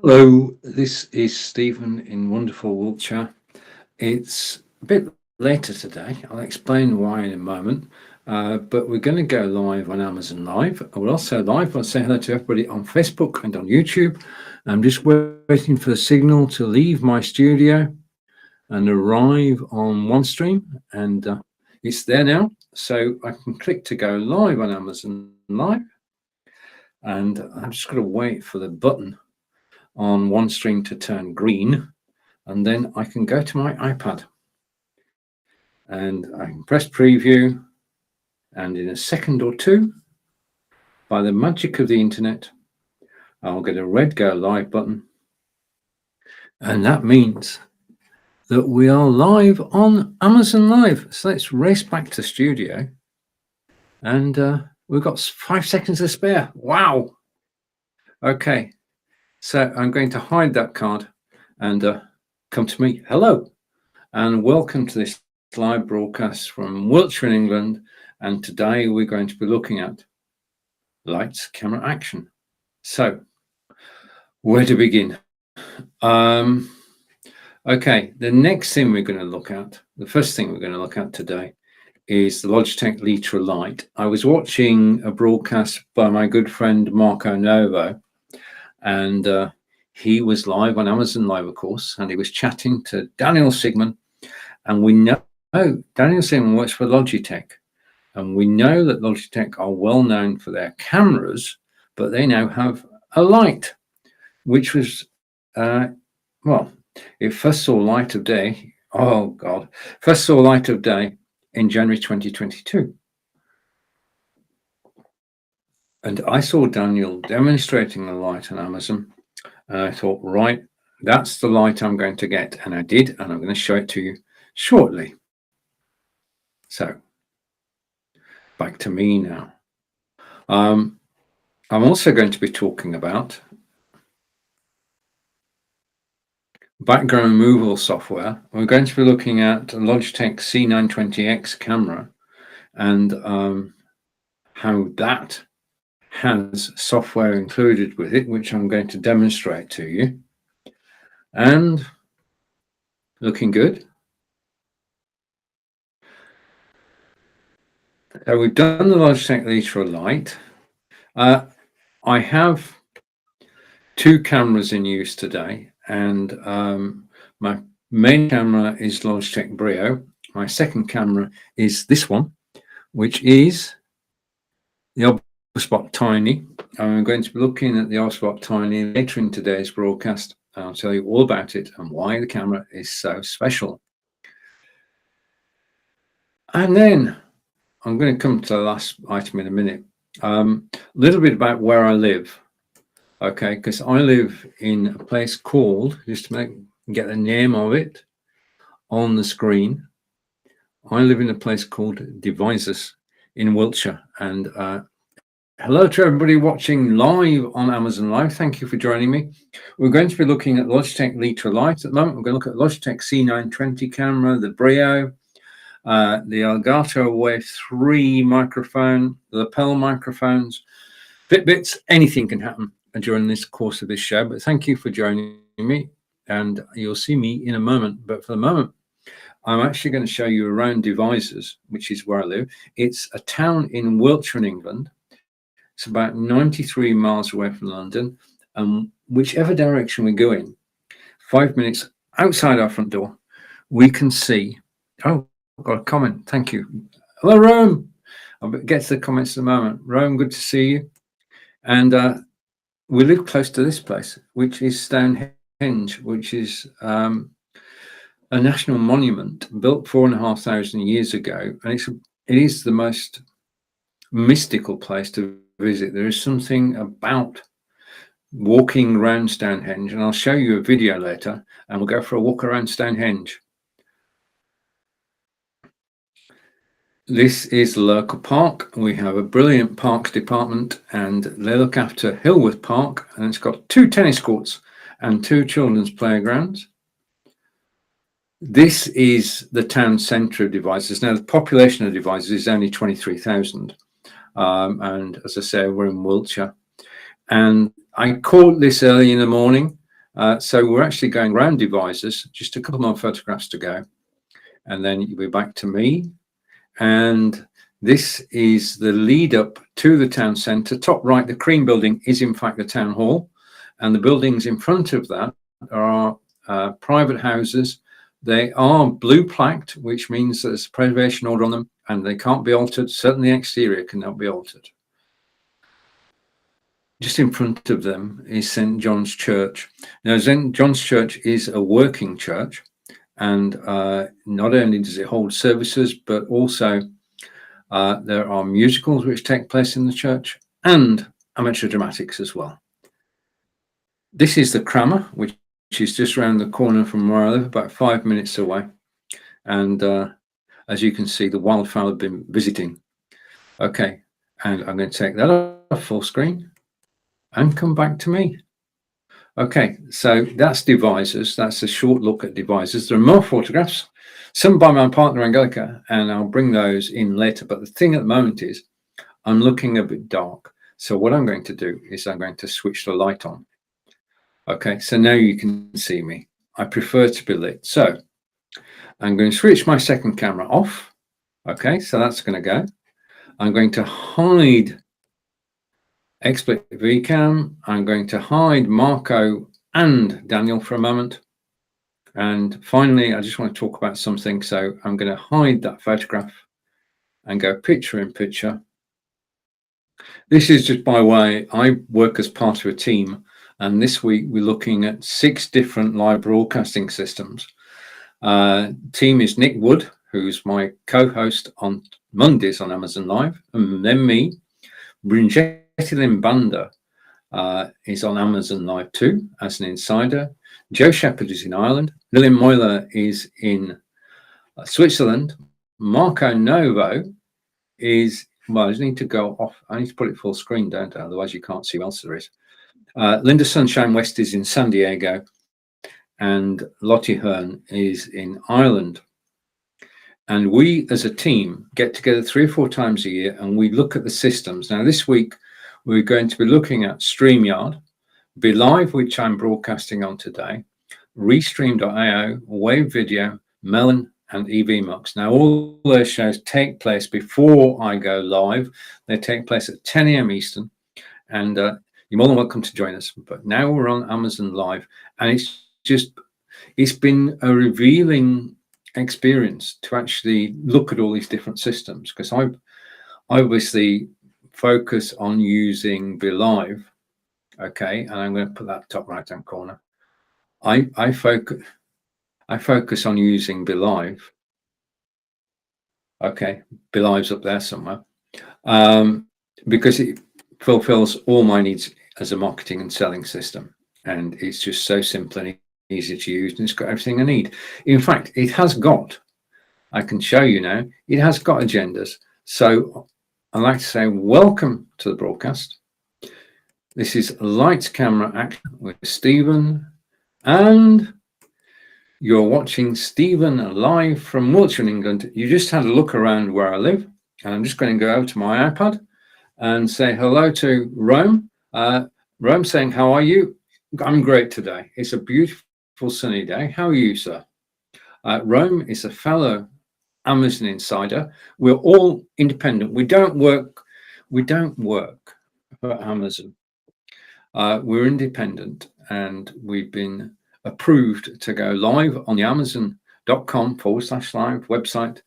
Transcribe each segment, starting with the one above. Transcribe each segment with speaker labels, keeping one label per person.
Speaker 1: Hello, this is Stephen in wonderful Wiltshire. It's a bit later today. I'll explain why in a moment. But we're going to go live on Amazon Live. We're also live. I'll say hello to everybody on Facebook and on YouTube. I'm just waiting for the signal to leave my studio and arrive on OneStream, and it's there now. So I can click to go live on Amazon Live, and I'm just going to wait for the button on OneStream to turn green, and then I can go to my iPad and I can press preview, and in a second or two, by the magic of the internet, I'll get a red go live button, and that means that we are live on Amazon Live. So let's race back to studio, and we've got 5 seconds to spare. Wow. Okay, so I'm going to hide that card and come to me. Hello and welcome to this live broadcast from Wiltshire in England, and today we're going to be looking at lights, camera, action. So where to begin? Okay, the next thing we're going to look at, the first thing we're going to look at today is the Logitech Litra Lite. I was watching a broadcast by my good friend Marco Novo, and he was live on Amazon Live, of course, and he was chatting to Daniel Sigmund, and we know Daniel Sigmund works for Logitech, and we know that Logitech are well known for their cameras, but they now have a light, which was, well, it first saw light of day, first saw light of day in January 2022. And I saw Daniel demonstrating the light on Amazon, and I thought, right, that's the light I'm going to get. And I did, and I'm going to show it to you shortly. So back to me now. I'm also going to be talking about background removal software. We're going to be looking at Logitech C920X camera and how that has software included with it, which I'm going to demonstrate to you. And looking good. So we've done the Logitech Litra Lite. I have 2 cameras in use today, and my main camera is Logitech Brio. My second camera is this one, which is the Spot Tiny. I'm going to be looking at the Spot Tiny later in today's broadcast. I'll tell you all about it and why the camera is so special. And then I'm going to come to the last item in a minute. A little bit about where I live. Okay, because I live in a place called, just to get the name of it on the screen, I live in a place called Devizes in Wiltshire. And hello to everybody watching live on Amazon Live. Thank you for joining me. We're going to be looking at Logitech Litra Lite at the moment. We're going to look at Logitech C920 camera, the Brio, the Elgato Wave 3 microphone, the Lapel microphones, Fitbits. Anything can happen during this course of this show, but thank you for joining me, and you'll see me in a moment. But for the moment, I'm actually going to show you around Devizes, which is where I live. It's a town in Wiltshire in England. It's about 93 miles away from London, and whichever direction we go in, 5 minutes outside our front door, we can see, oh, I've got a comment, thank you. Hello, Rome. I'll get to the comments in a moment. Rome, good to see you. And we live close to this place, which is Stonehenge, which is a national monument built 4,500 years ago, and it is the most mystical place to visit. There is something about walking around Stonehenge, and I'll show you a video later, and we'll go for a walk around Stonehenge. This is the local park. We have a brilliant parks department, and they look after Hillworth Park, and it's got 2 tennis courts and 2 children's playgrounds. This is the town centre of Devizes. Now, the population of Devizes is only 23,000, and as I say, we're in Wiltshire. And I caught this early in the morning, So we're actually going around devices, just a couple more photographs to go, and then you'll be back to me. And this is the lead up to the town centre. Top right, the cream building is in fact the town hall, and the buildings in front of that are private houses. They are blue plaqued, which means there's a preservation order on them and they can't be altered. Certainly the exterior cannot be altered. Just in front of them is St. John's Church. Now, St. John's Church is a working church, and not only does it hold services, but also there are musicals which take place in the church and amateur dramatics as well. This is the Crammer, which is just around the corner from where I live, about 5 minutes away. And as you can see, the wildfowl have been visiting. Okay, and I'm going to take that off full screen and come back to me. Okay, so that's devices. That's a short look at devices. There are more photographs, some by my partner Angelica, and I'll bring those in later. But the thing at the moment is I'm looking a bit dark. So what I'm going to do is I'm going to switch the light on. Okay, so now you can see me. I prefer to be lit. So I'm going to switch my second camera off. Okay, so that's going to go. I'm going to hide XSplit VCam. I'm going to hide Marco and Daniel for a moment. And finally, I just want to talk about something. So I'm going to hide that photograph and go picture in picture. This is just by way, I work as part of a team. And this week we're looking at 6 different live broadcasting systems. Team is Nick Wood, who's my co-host on Mondays on Amazon Live, and then me. Brinjetti Limbanda is on Amazon Live too as an insider. Joe Shepherd is in Ireland. Lillian Moyler is in Switzerland. Marco Novo is, well, I just need to go off. I need to put it full screen, don't I? Otherwise you can't see what else there is. Linda Sunshine West is in San Diego, and Lottie Hearn is in Ireland. And we as a team get together 3 or 4 times a year and we look at the systems. Now this week we're going to be looking at StreamYard, BeLive, which I'm broadcasting on today, Restream.io, Wave Video, Melon, and EVMux. Now all those shows take place before I go live. They take place at 10 a.m. Eastern, and you're more than welcome to join us. But now we're on Amazon Live, and it's been a revealing experience to actually look at all these different systems, because I obviously focus on using BeLive. Okay, and I'm going to put that top right hand corner. I focus on using BeLive. Okay, BeLive's up there somewhere, because it fulfills all my needs as a marketing and selling system, and it's just so simple and easy to use, and it's got everything I need. In fact, it has got, I can show you now, it has got agendas. So I'd like to say welcome to the broadcast. This is Lights Camera Action with Stephen, and you're watching Stephen live from Wiltshire, England. You just had a look around where I live, and I'm just going to go over to my iPad and say hello to Rome. Rome saying, how are you? I'm great today. It's a beautiful sunny day. How are you, sir? Rome is a fellow Amazon insider. We're all independent. We don't work for Amazon. We're independent, and we've been approved to go live on the amazon.com/live website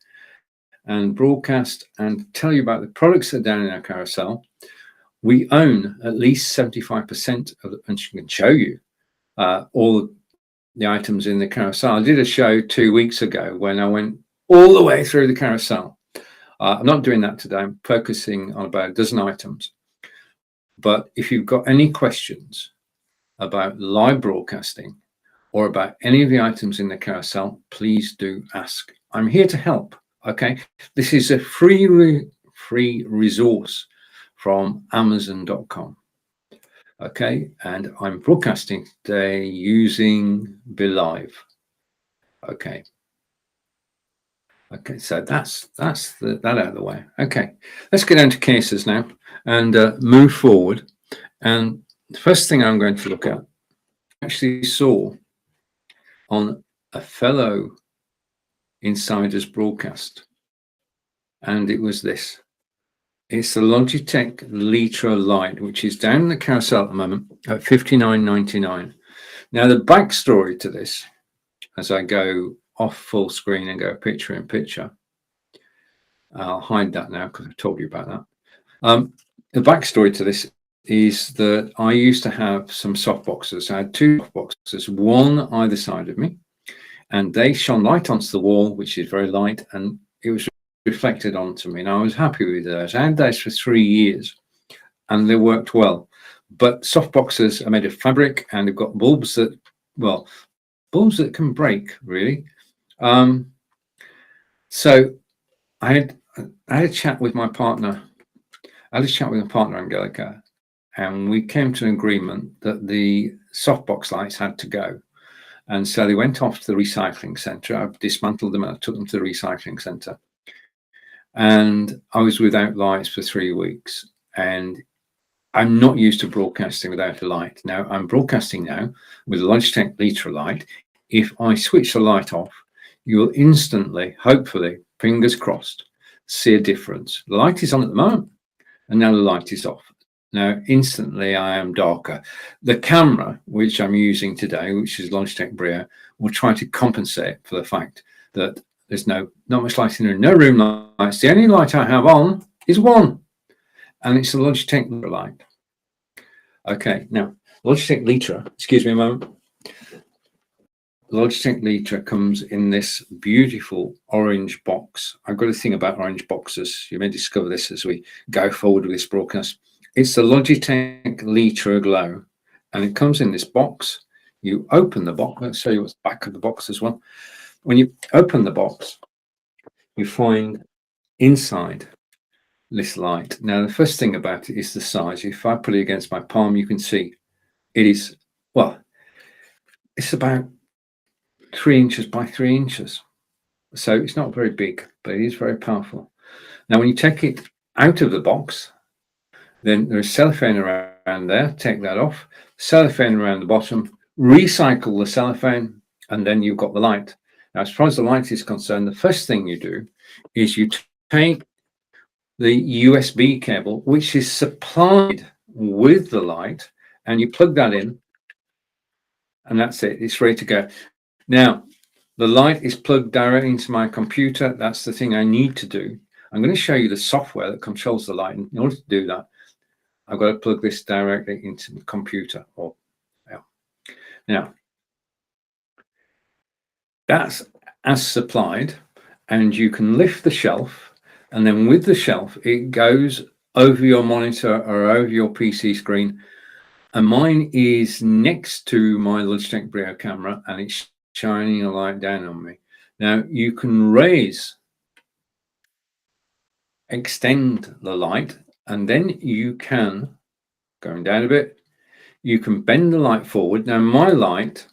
Speaker 1: and broadcast and tell you about the products that are down in our carousel. We own at least 75% of it, and she can show you all the items in the carousel. I did a show 2 weeks ago when I went all the way through the carousel. I'm not doing that today. I'm focusing on about a dozen items. But if you've got any questions about live broadcasting or about any of the items in the carousel, please do ask. I'm here to help. Okay, this is a free resource from Amazon.com. Okay, and I'm broadcasting today using BeLive. Okay, so that's that out of the way. Okay, let's get down to cases now and move forward. And the first thing I'm going to look at actually saw on a fellow insider's broadcast, and it was this. It's the Logitech Litra Lite, which is down in the carousel at the moment at $59.99. Now, the backstory to this, as I go off full screen and go picture in picture, I'll hide that now because I've told you about that. The backstory to this is that I used to have some softboxes. I had two softboxes, one either side of me, and they shone light onto the wall, which is very light, and it was reflected onto me, and I was happy with those. I had those for 3 years, and they worked well. But softboxes are made of fabric, and they've got bulbs that, well, bulbs that can break, really. So I had a chat with my partner. I had a chat with my partner, Angelica, and we came to an agreement that the softbox lights had to go. And so they went off to the recycling centre. I dismantled them and I took them to the recycling centre. And I was without lights for 3 weeks. And I'm not used to broadcasting without a light. Now, I'm broadcasting now with a Logitech Litra light. If I switch the light off, you will instantly, hopefully, fingers crossed, see a difference. The light is on at the moment, and now the light is off. Now, instantly, I am darker. The camera, which I'm using today, which is Logitech Brio, will try to compensate for the fact that there's not much light in there, no room lights. The only light I have on is one, and it's a Logitech Litra light. Okay, now, Logitech Litra, excuse me a moment. Logitech Litra comes in this beautiful orange box. I've got a thing about orange boxes. You may discover this as we go forward with this broadcast. It's the Logitech Litra Glow, and it comes in this box. You open the box. Let's show you what's back of the box as well. When you open the box, you find inside this light. Now, the first thing about it is the size. If I put it against my palm, you can see it is, well, it's about 3 inches by 3 inches. So it's not very big, but it is very powerful. Now, when you take it out of the box, then there's cellophane around there. Take that off. Cellophane around the bottom. Recycle the cellophane, and then you've got the light. Now, as far as the light is concerned, the first thing you do is you take the USB cable, which is supplied with the light, and you plug that in, and that's it. It's ready to go. Now, the light is plugged directly into my computer. That's the thing I need to do. I'm going to show you the software that controls the light. In order to do that, I've got to plug this directly into the computer. Now, that's as supplied, and you can lift the shelf, and then with the shelf, it goes over your monitor or over your PC screen. And mine is next to my Logitech Brio camera, and it's shining a light down on me. Now, you can extend the light, and then you can, going down a bit, you can bend the light forward. Now, my light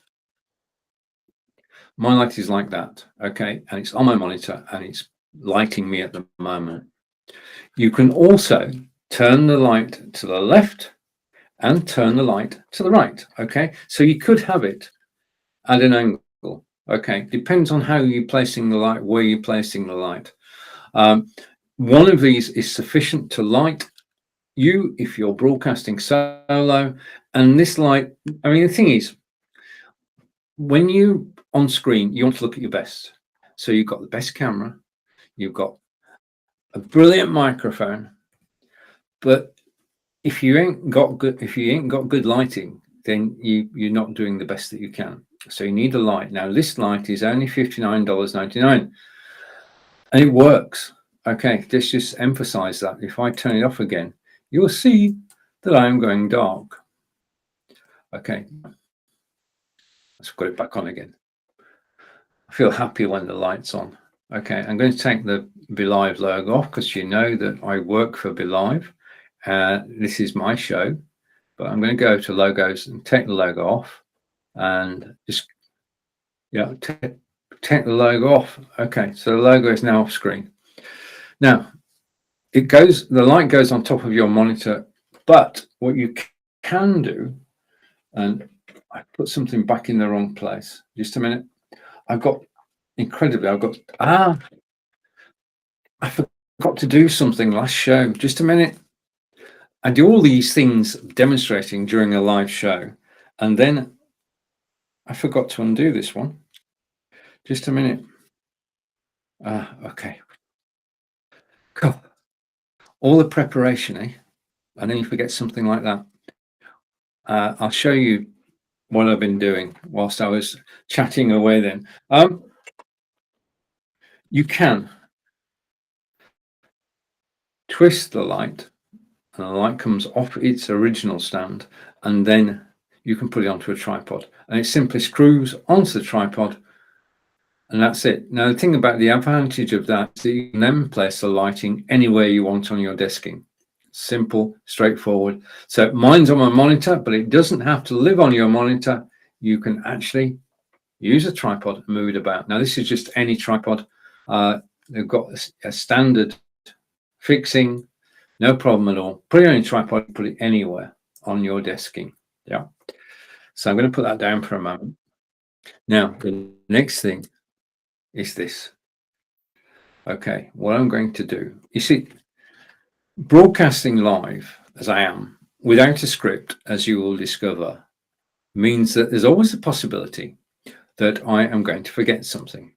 Speaker 1: is like that, okay? And it's on my monitor, and it's lighting me at the moment. You can also turn the light to the left and turn the light to the right, okay? So you could have it at an angle, okay? Depends on how you're placing the light, where you're placing the light. One of these is sufficient to light you if you're broadcasting solo, and this light, I mean, the thing is, when you on screen, you want to look at your best. So you've got the best camera, you've got a brilliant microphone, but if you ain't got good lighting, then you're not doing the best that you can. So you need a light. Now, this light is only $59.99, and it works. Okay, let's just emphasize that. If I turn it off again, you'll see that I'm going dark. Okay, let's put it back on again. I feel happy when the light's on. Okay, I'm going to take the BeLive logo off because you know that I work for BeLive. This is my show, but I'm going to go to logos and take the logo off, and just take the logo off. Okay, so the logo is now off screen. Now, the light goes on top of your monitor, but what you can do, and I put something back in the wrong place. Just a minute. I've got I forgot to do something last show. Just a minute. I do all these things demonstrating during a live show, and then I forgot to undo this one. Just a minute. Okay. Cool. All the preparation, eh? And then you forget something like that. I'll show you what I've been doing whilst I was chatting away then. You can twist the light, and the light comes off its original stand, and then you can put it onto a tripod, and it simply screws onto the tripod, and that's it. Now, the thing about the advantage of that is that you can then place the lighting anywhere you want on your desking. Simple, straightforward. So mine's on my monitor, but it doesn't have to live on your monitor. You can actually use a tripod and move it about. Now, this is just any tripod. They've got a standard fixing, no problem at all. Put it on a tripod, put it anywhere on your desking. Yeah. So I'm going to put that down for a moment. Now, the next thing is this. Okay, what I'm going to do, you see, broadcasting live, as I am, without a script, as you will discover, means that there's always a possibility that I am going to forget something.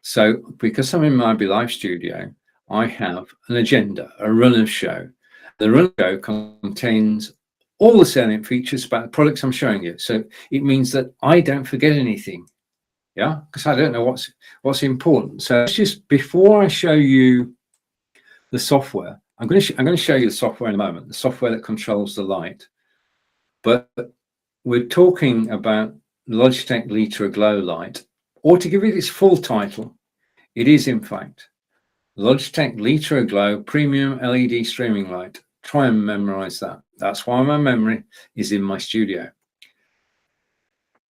Speaker 1: So because I'm in my Be Live studio, I have an agenda, a run of show. The run of show contains all the salient features about the products I'm showing you. So it means that I don't forget anything. Yeah, because I don't know what's important. So it's just before I show you the software, I'm going to show you the software in a moment, the software that controls the light. But we're talking about Logitech Litra Glow light, or to give it its full title, it is in fact Logitech Litra Glow Premium LED Streaming Light. Try and memorize that. That's why my memory is in my studio.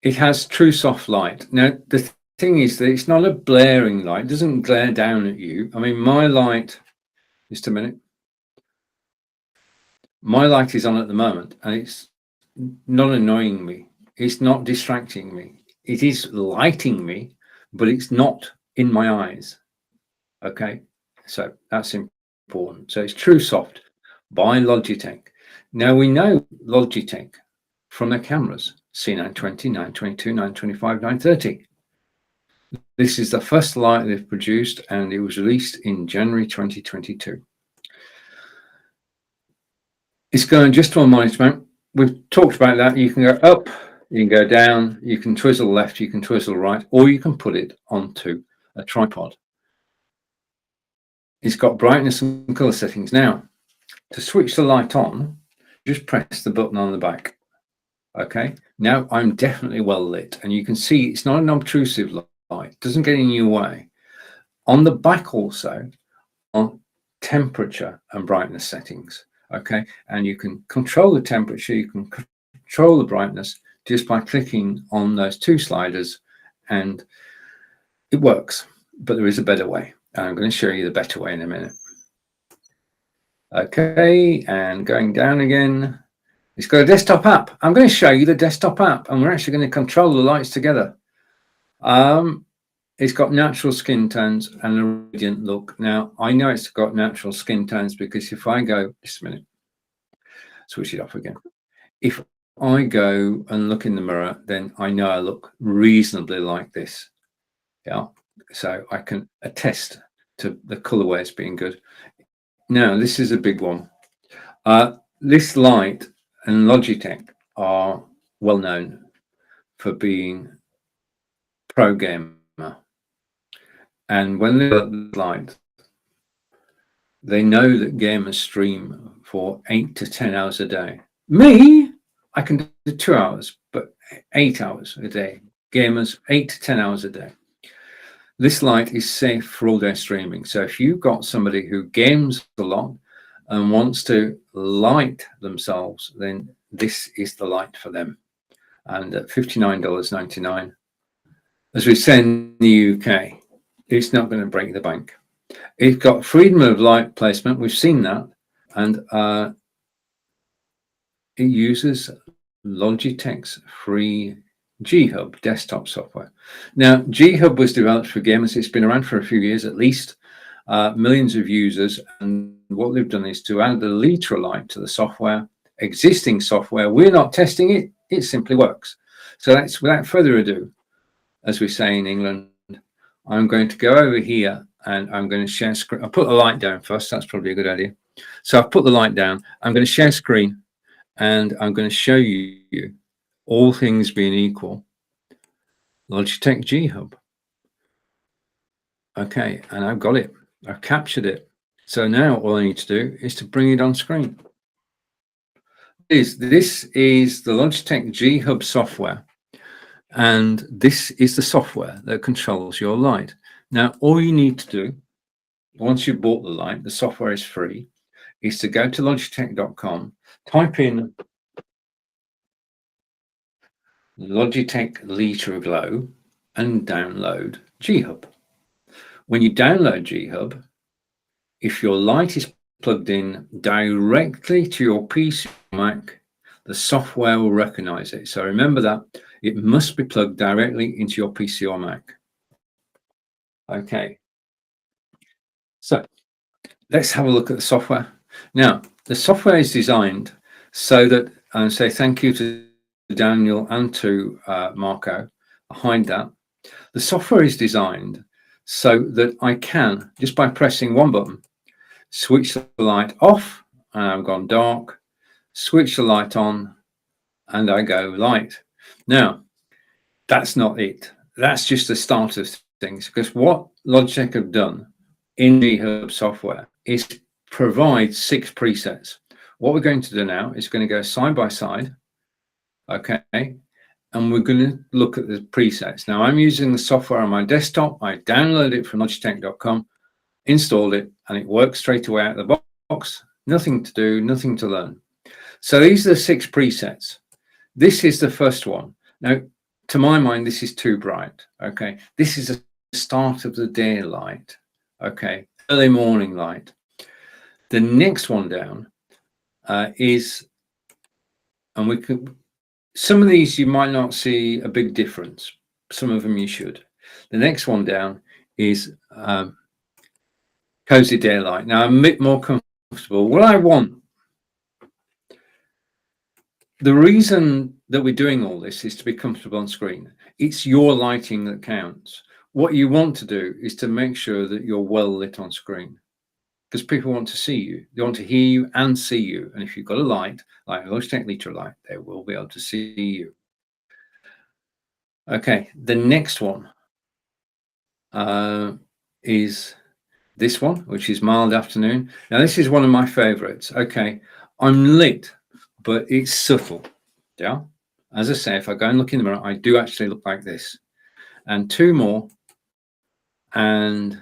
Speaker 1: It has true soft light. Now, the thing is that it's not a blaring light. It doesn't glare down at you. I mean, my light, just a minute. My light is on at the moment, and it's not annoying me. It's not distracting me. It is lighting me, but it's not in my eyes. Okay, so that's important. So it's True Soft by Logitech. Now we know Logitech from their cameras, C920, 922, 925, 930. This is the first light they've produced, and it was released in January 2022. It's going just on monitor mount. We've talked about that. You can go up, you can go down, you can twizzle left, you can twizzle right, or you can put it onto a tripod. It's got brightness and color settings. Now, to switch the light on, just press the button on the back. Okay, now I'm definitely well lit, and you can see it's not an obtrusive light, it doesn't get in your way. On the back also, on temperature and brightness settings. Okay, and you can control the temperature, you can control the brightness just by clicking on those two sliders, and it works. But there is a better way, and I'm going to show you the better way in a minute. Okay, and going down again, it's got a desktop app. I'm going to show you the desktop app, and we're actually going to control the lights together. It's got natural skin tones and a radiant look. Now, I know it's got natural skin tones because if I go, just a minute, switch it off again. If I go and look in the mirror, then I know I look reasonably like this. Yeah, so I can attest to the colorways being good. Now, this is a big one. This light and Logitech are well known for being pro gamer. And when they got the light, they know that gamers stream for 8 to 10 hours a day. Me, I can do 2 hours, but 8 hours a day. Gamers, 8 to 10 hours a day. This light is safe for all day streaming. So if you've got somebody who games a lot and wants to light themselves, then this is the light for them. And at $59.99, as we say in the UK, it's not going to break the bank. It's got freedom of light placement. We've seen that. And it uses Logitech's free G-Hub desktop software. Now, G-Hub was developed for gamers. It's been around for a few years at least, millions of users. And what they've done is to add the Literalite to the software, existing software. We're not testing it. It simply works. So that's, without further ado, as we say in England, I'm going to go over here and I'm going to share screen. I'll put the light down first. That's probably a good idea. So I've put the light down. I'm going to share screen and I'm going to show you, all things being equal, Logitech G-Hub. Okay, and I've got it. I've captured it. So now all I need to do is to bring it on screen. This is the Logitech G-Hub software. And this is the software that controls your light. Now, all you need to do, once you've bought the light, the software is free, is to go to logitech.com, type in Logitech Liter Glow and download G-Hub. When you download G-Hub, if your light is plugged in directly to your PC or Mac, the software will recognize it. So remember that it must be plugged directly into your PC or Mac. Okay. So let's have a look at the software. Now, the software is designed so that, and say thank you to Daniel and to Marco behind that. The software is designed so that I can, just by pressing one button, switch the light off and I've gone dark, switch the light on and I go light. Now, that's not it. That's just the start of things, because what Logitech have done in the G-Hub software is provide 6 presets. What we're going to do now is going to go side by side, okay, and we're going to look at the presets. Now, I'm using the software on my desktop. I downloaded it from logitech.com, installed it, and it works straight away out of the box. Nothing to do, nothing to learn. So these are the 6 presets. This is the first one. Now, to my mind, this is too bright, okay? This is the start of the day light, okay? Early morning light. The next one down is, and we could, some of these you might not see a big difference. Some of them you should. The next one down is cozy daylight. Now I'm a bit more comfortable. What I want, the reason that we're doing all this is to be comfortable on screen. It's your lighting that counts. What you want to do is to make sure that you're well lit on screen, because people want to see you. They want to hear you and see you. And if you've got a light, like a Logitech Liter light, they will be able to see you. Okay, the next one is this one, which is mild afternoon. Now, this is one of my favorites. Okay, I'm lit, but it's subtle. Yeah, as I say, if I go and look in the mirror, I do actually look like this. And 2 more. And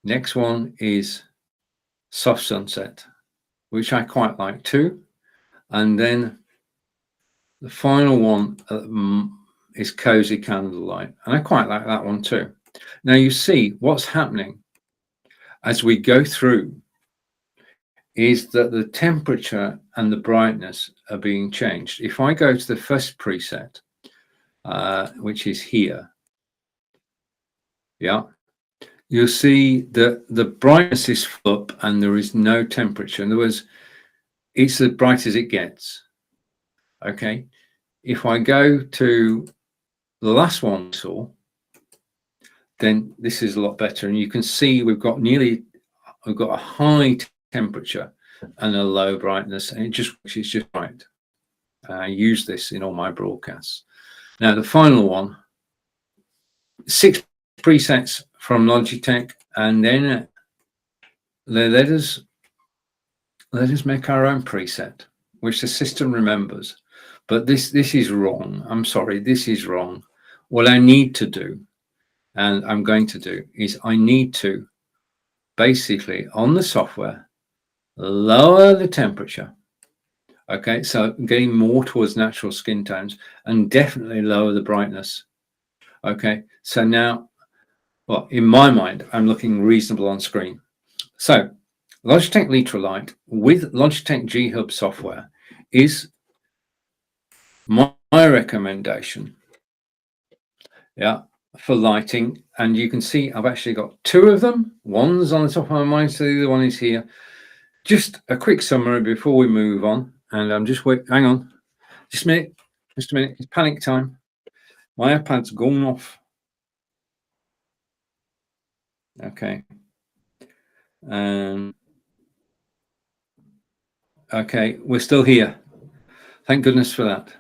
Speaker 1: next one is soft sunset, which I quite like too. And then the final one is cozy candlelight, and I quite like that one too. Now you see what's happening as we go through is that the temperature and the brightness are being changed. If I go to the first preset, which is here, yeah, you'll see that the brightness is full up and there is no temperature. In other words, it's as bright as it gets. Okay, if I go to the last one we saw, then this is a lot better, and you can see we've got a high temperature and a low brightness, and it's just right. I use this in all my broadcasts. Now the final one, 6 presets from Logitech, and then let us make our own preset, which the system remembers. But this is wrong. I'm sorry, this is wrong. What I need to do, and I'm going to do, is I need to basically on the software lower the temperature. Okay, so getting more towards natural skin tones, and definitely lower the brightness. Okay, so now, well, in my mind, I'm looking reasonable on screen. So Logitech Literalite with Logitech G-Hub software is my recommendation, yeah, for lighting. And you can see I've actually got two of them. One's on the top of my mind, so the other one is here. Just a quick summary before we move on. And I'm just hang on, just a minute, it's panic time. My iPad's gone off. Okay. Okay, we're still here. Thank goodness for that.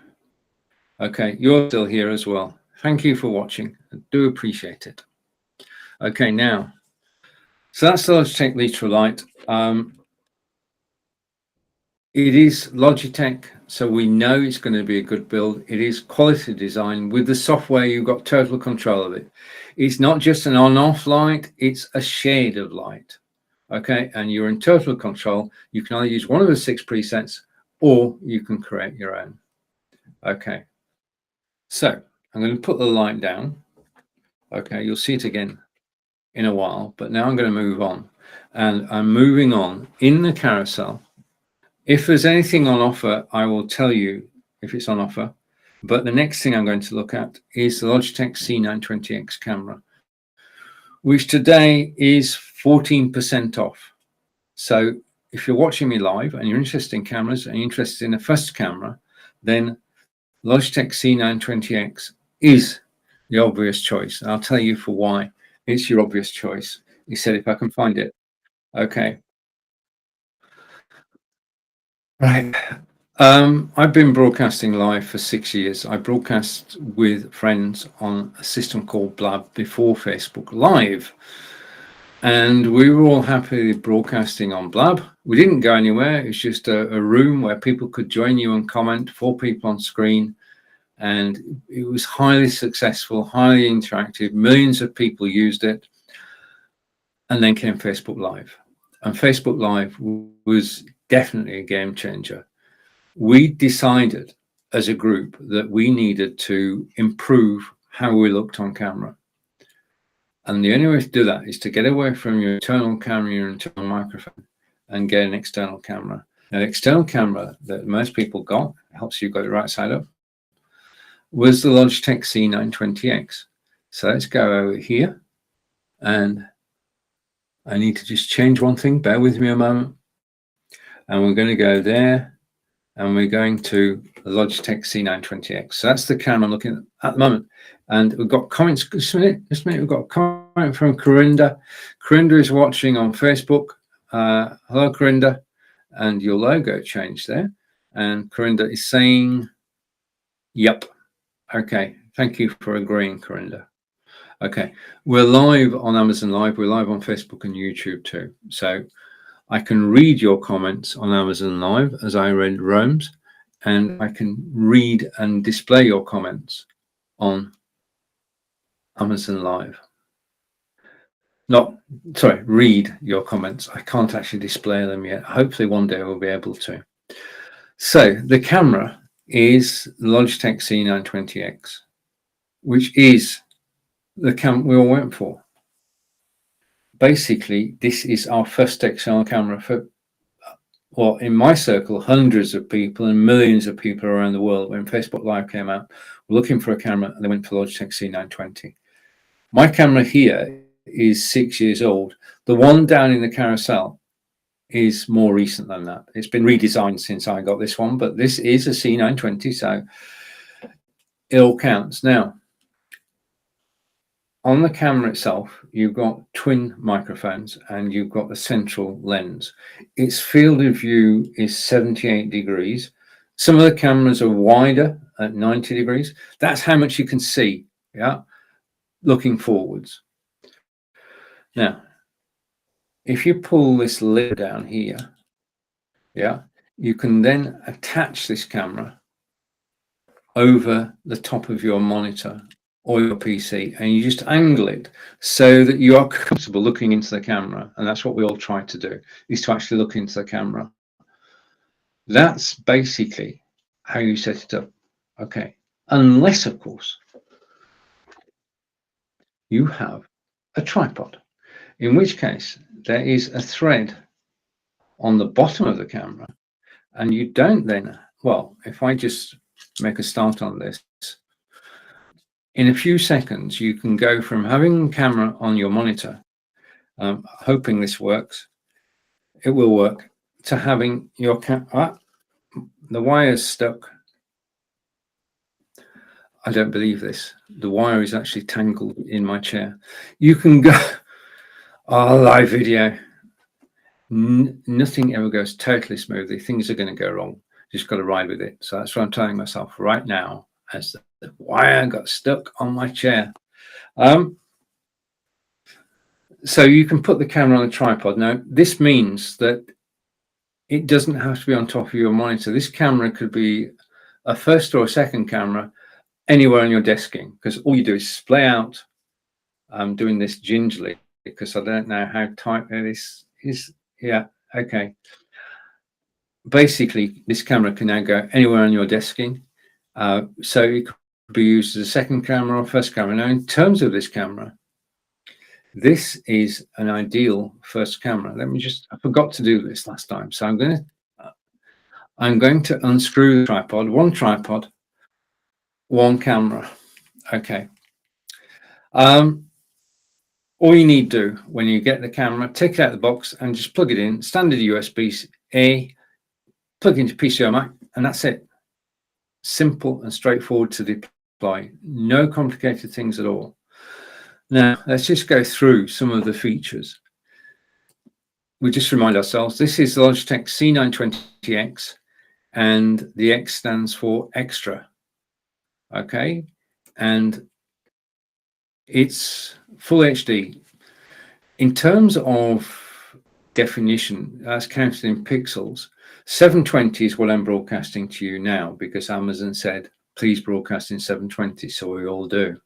Speaker 1: Okay, you're still here as well. Thank you for watching. I do appreciate it. Okay, now, so that's the Logitech Litra Lite. It is Logitech, so we know it's going to be a good build. It is quality design. With the software, you've got total control of it. It's not just an on-off light, it's a shade of light. Okay, and you're in total control. You can either use one of the 6 presets or you can create your own. Okay, so I'm going to put the light down. Okay, you'll see it again in a while, but now I'm going to move on. And I'm moving on in the carousel. If there's anything on offer, I will tell you if it's on offer. But the next thing I'm going to look at is the Logitech C920X camera, which today is 14% off. So if you're watching me live and you're interested in cameras and you're interested in a first camera, then Logitech C920X is the obvious choice. And I'll tell you for why it's your obvious choice. He said, if I can find it. Okay. Right. I've been broadcasting live for 6 years. I broadcast with friends on a system called Blab before Facebook Live. And we were all happily broadcasting on Blab. We didn't go anywhere. It was just a room where people could join you and comment, 4 people on screen. And it was highly successful, highly interactive. Millions of people used it. And then came Facebook Live. And Facebook Live was definitely a game changer. We decided as a group that we needed to improve how we looked on camera. And the only way to do that is to get away from your internal camera, your internal microphone, and get an external camera. Now, the external camera that most people got, helps you go the right side up, was the Logitech C920X. So let's go over here. And I need to just change one thing. Bear with me a moment. And we're going to go there. And we're going to the Logitech C920X. So that's the camera I'm looking at the moment. And we've got comments. Just a minute. We've got a comment from Corinda. Corinda is watching on Facebook. Hello, Corinda. And your logo changed there. And Corinda is saying, yep. Okay. Thank you for agreeing, Corinda. Okay. We're live on Amazon Live. We're live on Facebook and YouTube too. So I can read your comments on Amazon Live as I read Rome's, and I can read and display your comments on Amazon Live. Read your comments. I can't actually display them yet. Hopefully one day we'll be able to. So the camera is the Logitech C920X, which is the camera we all went for. Basically, this is our first external camera for, well, in my circle, hundreds of people and millions of people around the world. When Facebook Live came out, were looking for a camera and they went for Logitech C920. My camera here is 6 years old. The one down in the carousel is more recent than that. It's been redesigned since I got this one, but this is a C920, so it all counts. Now, on the camera itself, you've got twin microphones and you've got the central lens. Its field of view is 78 degrees. Some of the cameras are wider at 90 degrees. That's how much you can see, yeah, looking forwards. Now, if you pull this lid down here, yeah, you can then attach this camera over the top of your monitor or your PC, and you just angle it so that you are comfortable looking into the camera. And that's what we all try to do, is to actually look into the camera. That's basically how you set it up. Okay, unless of course you have a tripod, in which case there is a thread on the bottom of the camera, and you don't then, well, if I just make a start on this. In a few seconds, you can go from having a camera on your monitor, hoping this works, it will work, to having your the wire's stuck. I don't believe this. The wire is actually tangled in my chair. You can go, live video. Nothing ever goes totally smoothly. Things are going to go wrong. Just got to ride with it. So that's what I'm telling myself right now, as the wire got stuck on my chair. So you can put the camera on a tripod. Now, this means that it doesn't have to be on top of your monitor. This camera could be a first or a second camera anywhere on your desking, because all you do is splay out. I'm doing this gingerly because I don't know how tight this is. Yeah, okay. Basically, this camera can now go anywhere on your desking. So it could be used as a second camera or first camera. Now, in terms of this camera, this is an ideal first camera. I forgot to do this last time. So I'm going to unscrew the tripod, one camera. Okay. All you need to do when you get the camera, take it out of the box and just plug it in, standard USB-A, plug into PC or Mac, and that's it. Simple and straightforward to deploy. No complicated things at all. Now, let's just go through some of the features. We just remind ourselves, this is the Logitech C920X, and the X stands for extra. Okay, and it's full HD. In terms of definition, that's counted in pixels. 720 is what I'm broadcasting to you now, because Amazon said, please broadcast in 720, so we all do.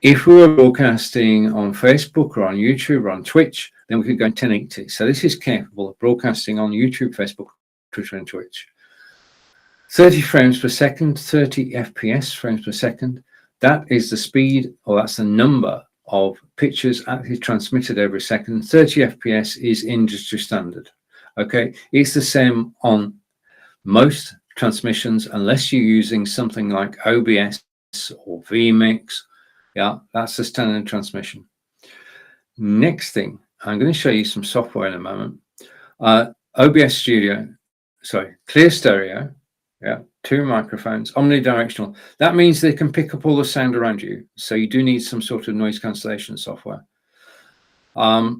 Speaker 1: If we were broadcasting on Facebook or on YouTube or on Twitch, then we could go in 1080. So this is capable of broadcasting on YouTube, Facebook, Twitter, and Twitch. 30 frames per second, 30 FPS frames per second. That is the speed, or that's the number of pictures actually transmitted every second. 30 FPS is industry standard. Okay, it's the same on most transmissions, unless you're using something like OBS or vMix. Yeah, that's the standard transmission. Next thing, I'm going to show you some software in a moment. OBS Studio, clear stereo. Yeah, 2 microphones, omnidirectional. That means they can pick up all the sound around you. So you do need some sort of noise cancellation software. Or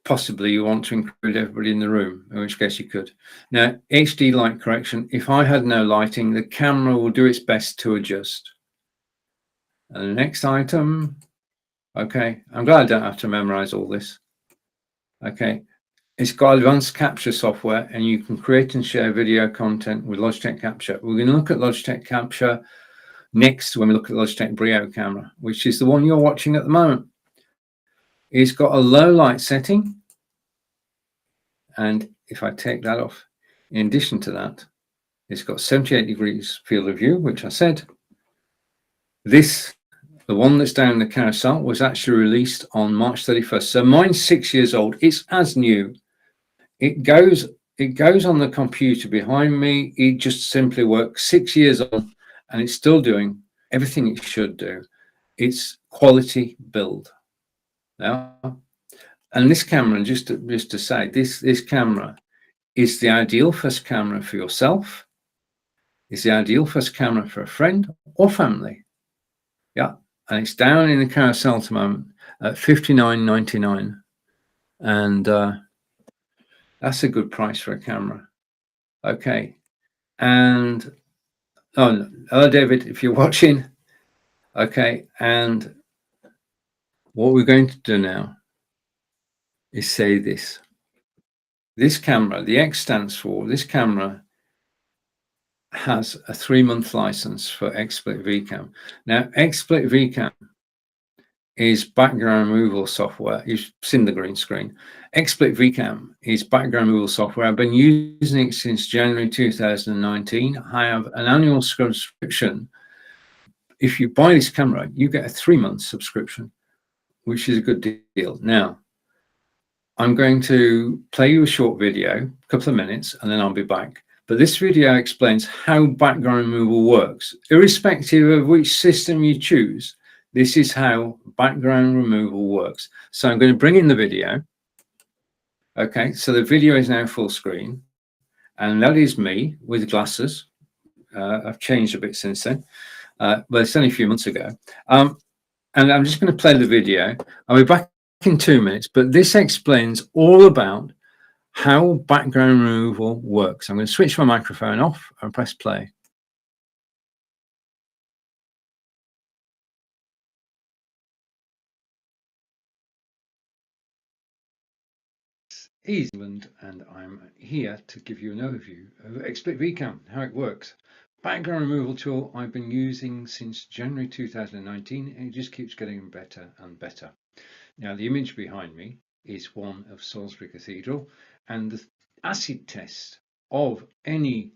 Speaker 1: possibly you want to include everybody in the room, in which case you could. Now, HD light correction. If I had no lighting, the camera will do its best to adjust. And the next item, okay, I'm glad I don't have to memorize all this. Okay, it's got advanced capture software, and you can create and share video content with Logitech Capture. We're going to look at Logitech Capture next when we look at Logitech Brio camera, which is the one you're watching at the moment. It's got a low light setting, and if I take that off, in addition to that, it's got 78 degrees field of view, which I said. The one that's down the carousel, was actually released on March 31st. So mine's 6 years old. It's as new. It goes on the computer behind me. It just simply works. 6 years on, and it's still doing everything it should do. It's quality build. Now, and this camera, just to say, this camera is the ideal first camera for yourself. It's the ideal first camera for a friend or family. Yeah, and it's down in the carousel at the moment at $59.99, and that's a good price for a camera. Okay, and hello David, if you're watching. Okay, and what we're going to do now is say this. This camera, the X stands for, this camera has a 3-month license for XSplit VCam. Now, XSplit VCam is background removal software. You've seen the green screen. XSplit VCam is background removal software. I've been using it since January 2019. I have an annual subscription. If you buy this camera, you get a 3-month subscription, which is a good deal. Now, I'm going to play you a short video, a couple of minutes, and then I'll be back. but this video explains how background removal works. Irrespective of which system you choose, this is how background removal works. So I'm going to bring in the video. Okay, so the video is now full screen, and that is me with glasses. I've changed a bit since then, but it's only a few months ago. And I'm just going to play the video. I'll be back in 2 minutes, but this explains all about how background removal works. I'm going to switch my microphone off and press play. England, and I'm here to give you an overview of XSplit VCam, how it works. Background removal tool I've been using since January 2019, and it just keeps getting better and better. Now, the image behind me is one of Salisbury Cathedral, and the acid test of any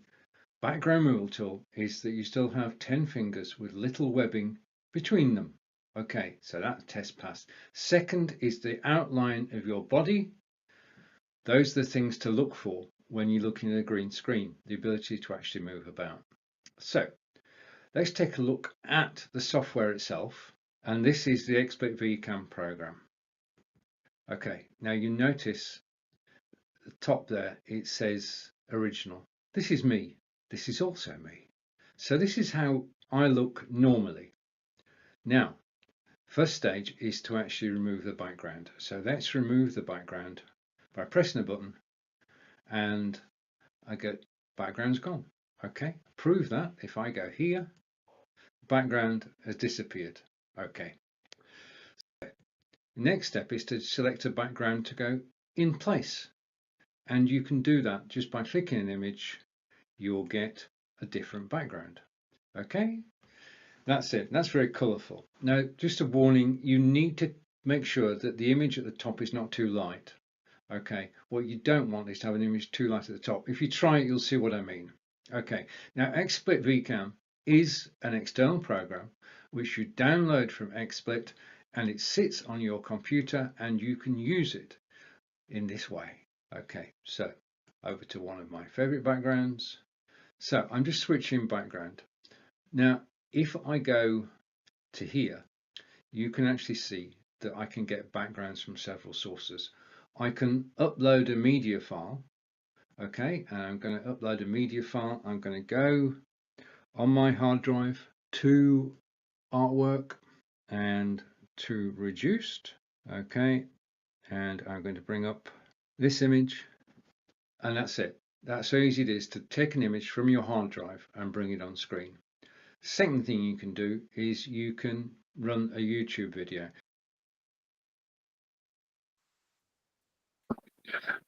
Speaker 1: background removal tool is that you still have 10 fingers with little webbing between them. Okay, so that test passed. Second is the outline of your body. Those are the things to look for when you're looking at a green screen, the ability to actually move about. So let's take a look at the software itself. And this is the XSplit VCam program. Okay, now you notice the top there, it says original. This is me. This is also me. So this is how I look normally. Now, first stage is to actually remove the background. So let's remove the background by pressing the button, and I get background's gone. Okay, prove that if I go here, background has disappeared. Okay. So the next step is to select a background to go in place. And you can do that just by clicking an image, you'll get a different background. Okay, that's it. That's very colorful. Now, just a warning, you need to make sure that the image at the top is not too light. Okay, what you don't want is to have an image too light at the top. If you try it, you'll see what I mean. Okay, now XSplit VCam is an external program which you download from XSplit, and it sits on your computer and you can use it in this way. Okay, so over to one of my favorite backgrounds. So I'm just switching background. Now, if I go to here, you can actually see that I can get backgrounds from several sources. I can upload a media file. Okay, and I'm going to upload a media file. I'm going to go on my hard drive to artwork and to reduced. Okay, and I'm going to bring up this image, and that's it. That's how easy it is to take an image from your hard drive and bring it on screen. Second thing you can do is you can run a YouTube video.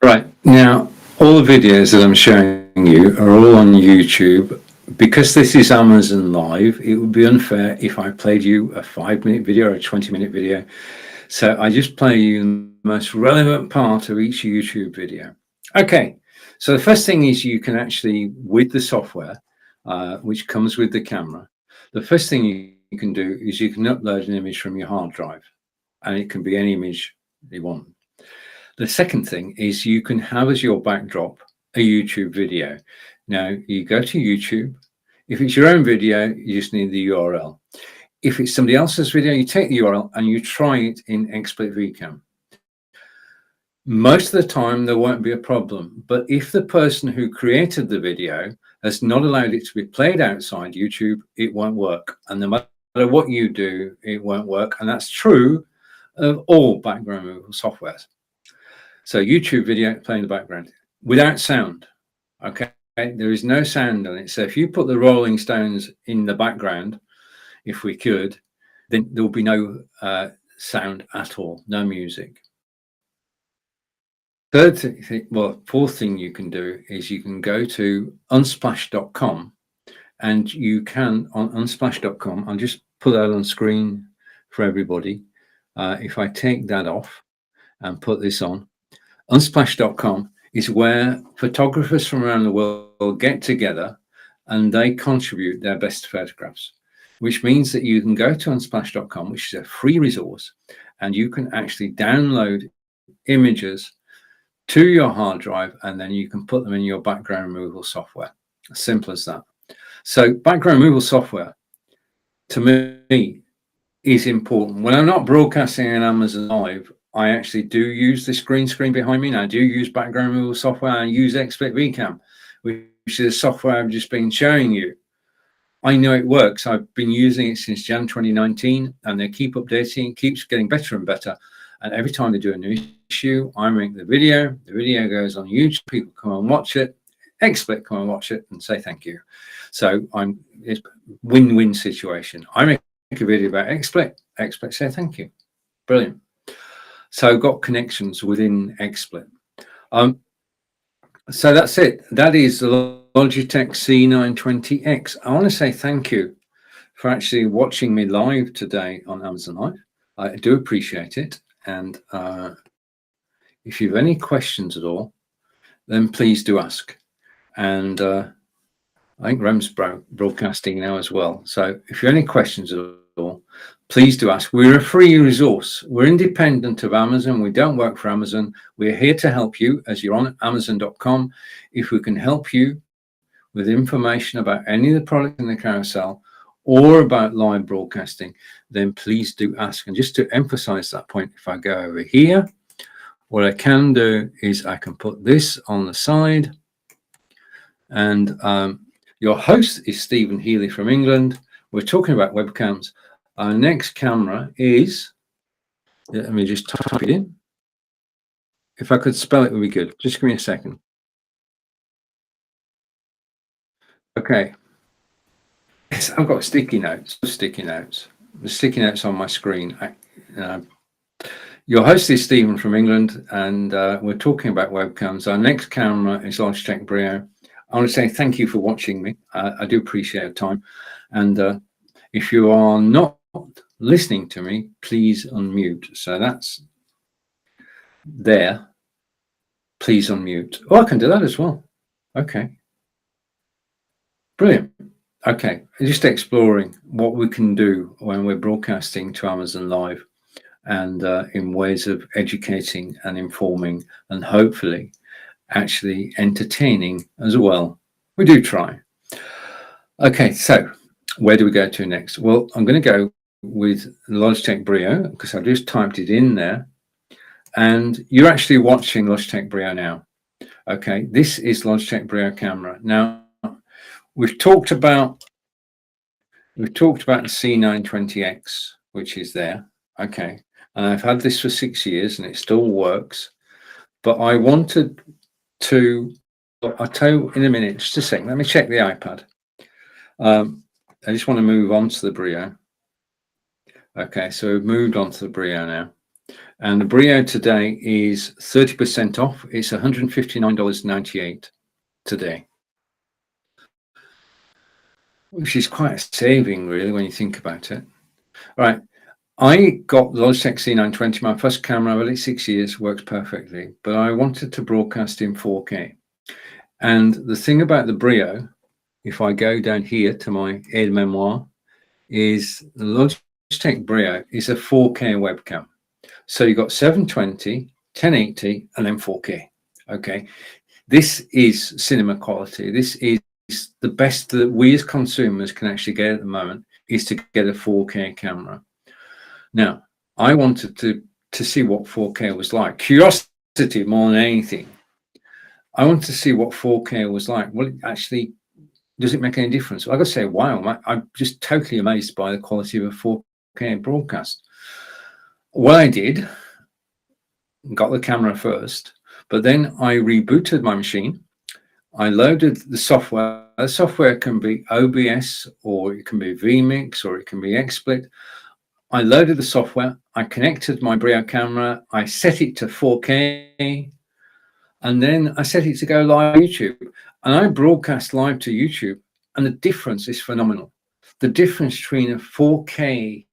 Speaker 1: Right, now all the videos that I'm showing you are all on YouTube. Because this is Amazon Live, it would be unfair if I played you a 5-minute video or a 20-minute video. So I just play you the most relevant part of each YouTube video. Okay, so the first thing is you can actually, with the software, which comes with the camera, the first thing you can do is you can upload an image from your hard drive, and it can be any image you want. The second thing is you can have as your backdrop a YouTube video. Now you go to YouTube. If it's your own video, you just need the URL. If it's somebody else's video, you take the URL and you try it in XSplit VCam. Most of the time there won't be a problem, but if the person who created the video has not allowed it to be played outside YouTube, it won't work. And no matter what you do, it won't work. And that's true of all background removal softwares. So YouTube video playing in the background without sound. Okay, there is no sound on it. So if you put the Rolling Stones in the background, if we could, then there will be no sound at all, no music. Fourth thing you can do is you can go to unsplash.com, and you can on unsplash.com, I'll just put that on screen for everybody. If I take that off and put this on, unsplash.com is where photographers from around the world get together and they contribute their best photographs, which means that you can go to unsplash.com, which is a free resource, and you can actually download images to your hard drive, and then you can put them in your background removal software. As simple as that. So background removal software, to me, is important. When I'm not broadcasting on Amazon Live, I actually do use this green screen behind me, and I do use background removal software. I use XSplit VCam, which is the software I've just been showing you. I know it works. I've been using it since Jan 2019, and they keep updating. It keeps getting better and better. And every time they do a new issue, I make the video goes on YouTube. People come and watch it. XSplit come and watch it and say thank you. So it's win-win situation. I make a video about XSplit say thank you. Brilliant. So I've got connections within XSplit. So that's it. That is the Logitech C920X. I want to say thank you for actually watching me live today on Amazon Live. I do appreciate it. And if you have any questions at all, then please do ask. And I think Rem's broadcasting now as well. So if you have any questions at all, please do ask. We're a free resource. We're independent of Amazon. We don't work for Amazon. We're here to help you as you're on Amazon.com. If we can help you with information about any of the products in the carousel or about live broadcasting, then please do ask. And just to emphasize that point, if I go over here, what I can do is I can put this on the side. And your host is Stephen Healey from England. We're talking about webcams. Our next camera is, let me just type it in. If I could spell it, would be good. Just give me a second. Okay. Yes, I've got sticky notes. The sticky notes on my screen. Your host is Stephen from England, and we're talking about webcams. Our next camera is Logitech Brio. I want to say thank you for watching me. I do appreciate your time. And if you are not listening to me, please unmute. So that's there. Please unmute. Oh, I can do that as well. Okay. Brilliant. Okay. Just exploring what we can do when we're broadcasting to Amazon Live, and in ways of educating and informing and hopefully actually entertaining as well. We do try. Okay, so where do we go to next? Well, I'm going to go with Logitech Brio because I've just typed it in there, and you're actually watching Logitech Brio now. Okay, this is Logitech Brio camera. Now we've talked about the C920X, which is there. Okay, and I've had this for 6 years and it still works, but I wanted to, I'll tell you in a minute, just a second, let me check the iPad. I just want to move on to the Brio. Okay, so we've moved on to the Brio now. And the Brio today is 30% off. It's $159.98 today, which is quite a saving, really, when you think about it. All right, I got the Logitech C920, my first camera. I've had it 6 years, works perfectly, but I wanted to broadcast in 4K. And the thing about the Brio, if I go down here to my aide-memoire, is the Logitech Brio is a 4K webcam. So you've got 720, 1080, and then 4K. Okay, this is cinema quality. This is the best that we as consumers can actually get at the moment, is to get a 4K camera. Now, I wanted to see what 4K was like. Curiosity more than anything. I wanted to see what 4K was like. Well, actually, does it make any difference? Like I say, wow, I'm just totally amazed by the quality of a 4K broadcast. What I did, got the camera first, but then I rebooted my machine. I loaded the software. The software can be OBS, or it can be vMix, or it can be XSplit. I loaded the software. I connected my Brio camera. I set it to 4K, and then I set it to go live on YouTube. And I broadcast live to YouTube, and the difference is phenomenal. The difference between a 4K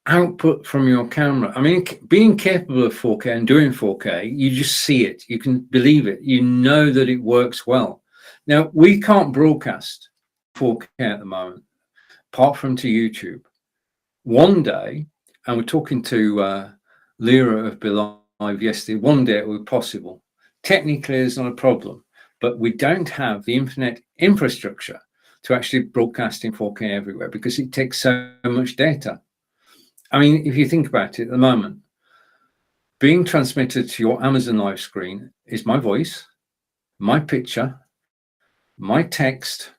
Speaker 1: output from your camera, I mean, being capable of 4K and doing 4K, you just see it, you can believe it, you know that it works well. Now, we can't broadcast 4K at the moment, apart from to YouTube. One day, and we're talking to Lyra of Belong, live yesterday. One day it will be possible. Technically, it's not a problem, but we don't have the internet infrastructure to actually broadcast in 4K everywhere because it takes so much data. I mean, if you think about it at the moment, being transmitted to your Amazon live screen is my voice, my picture, my text.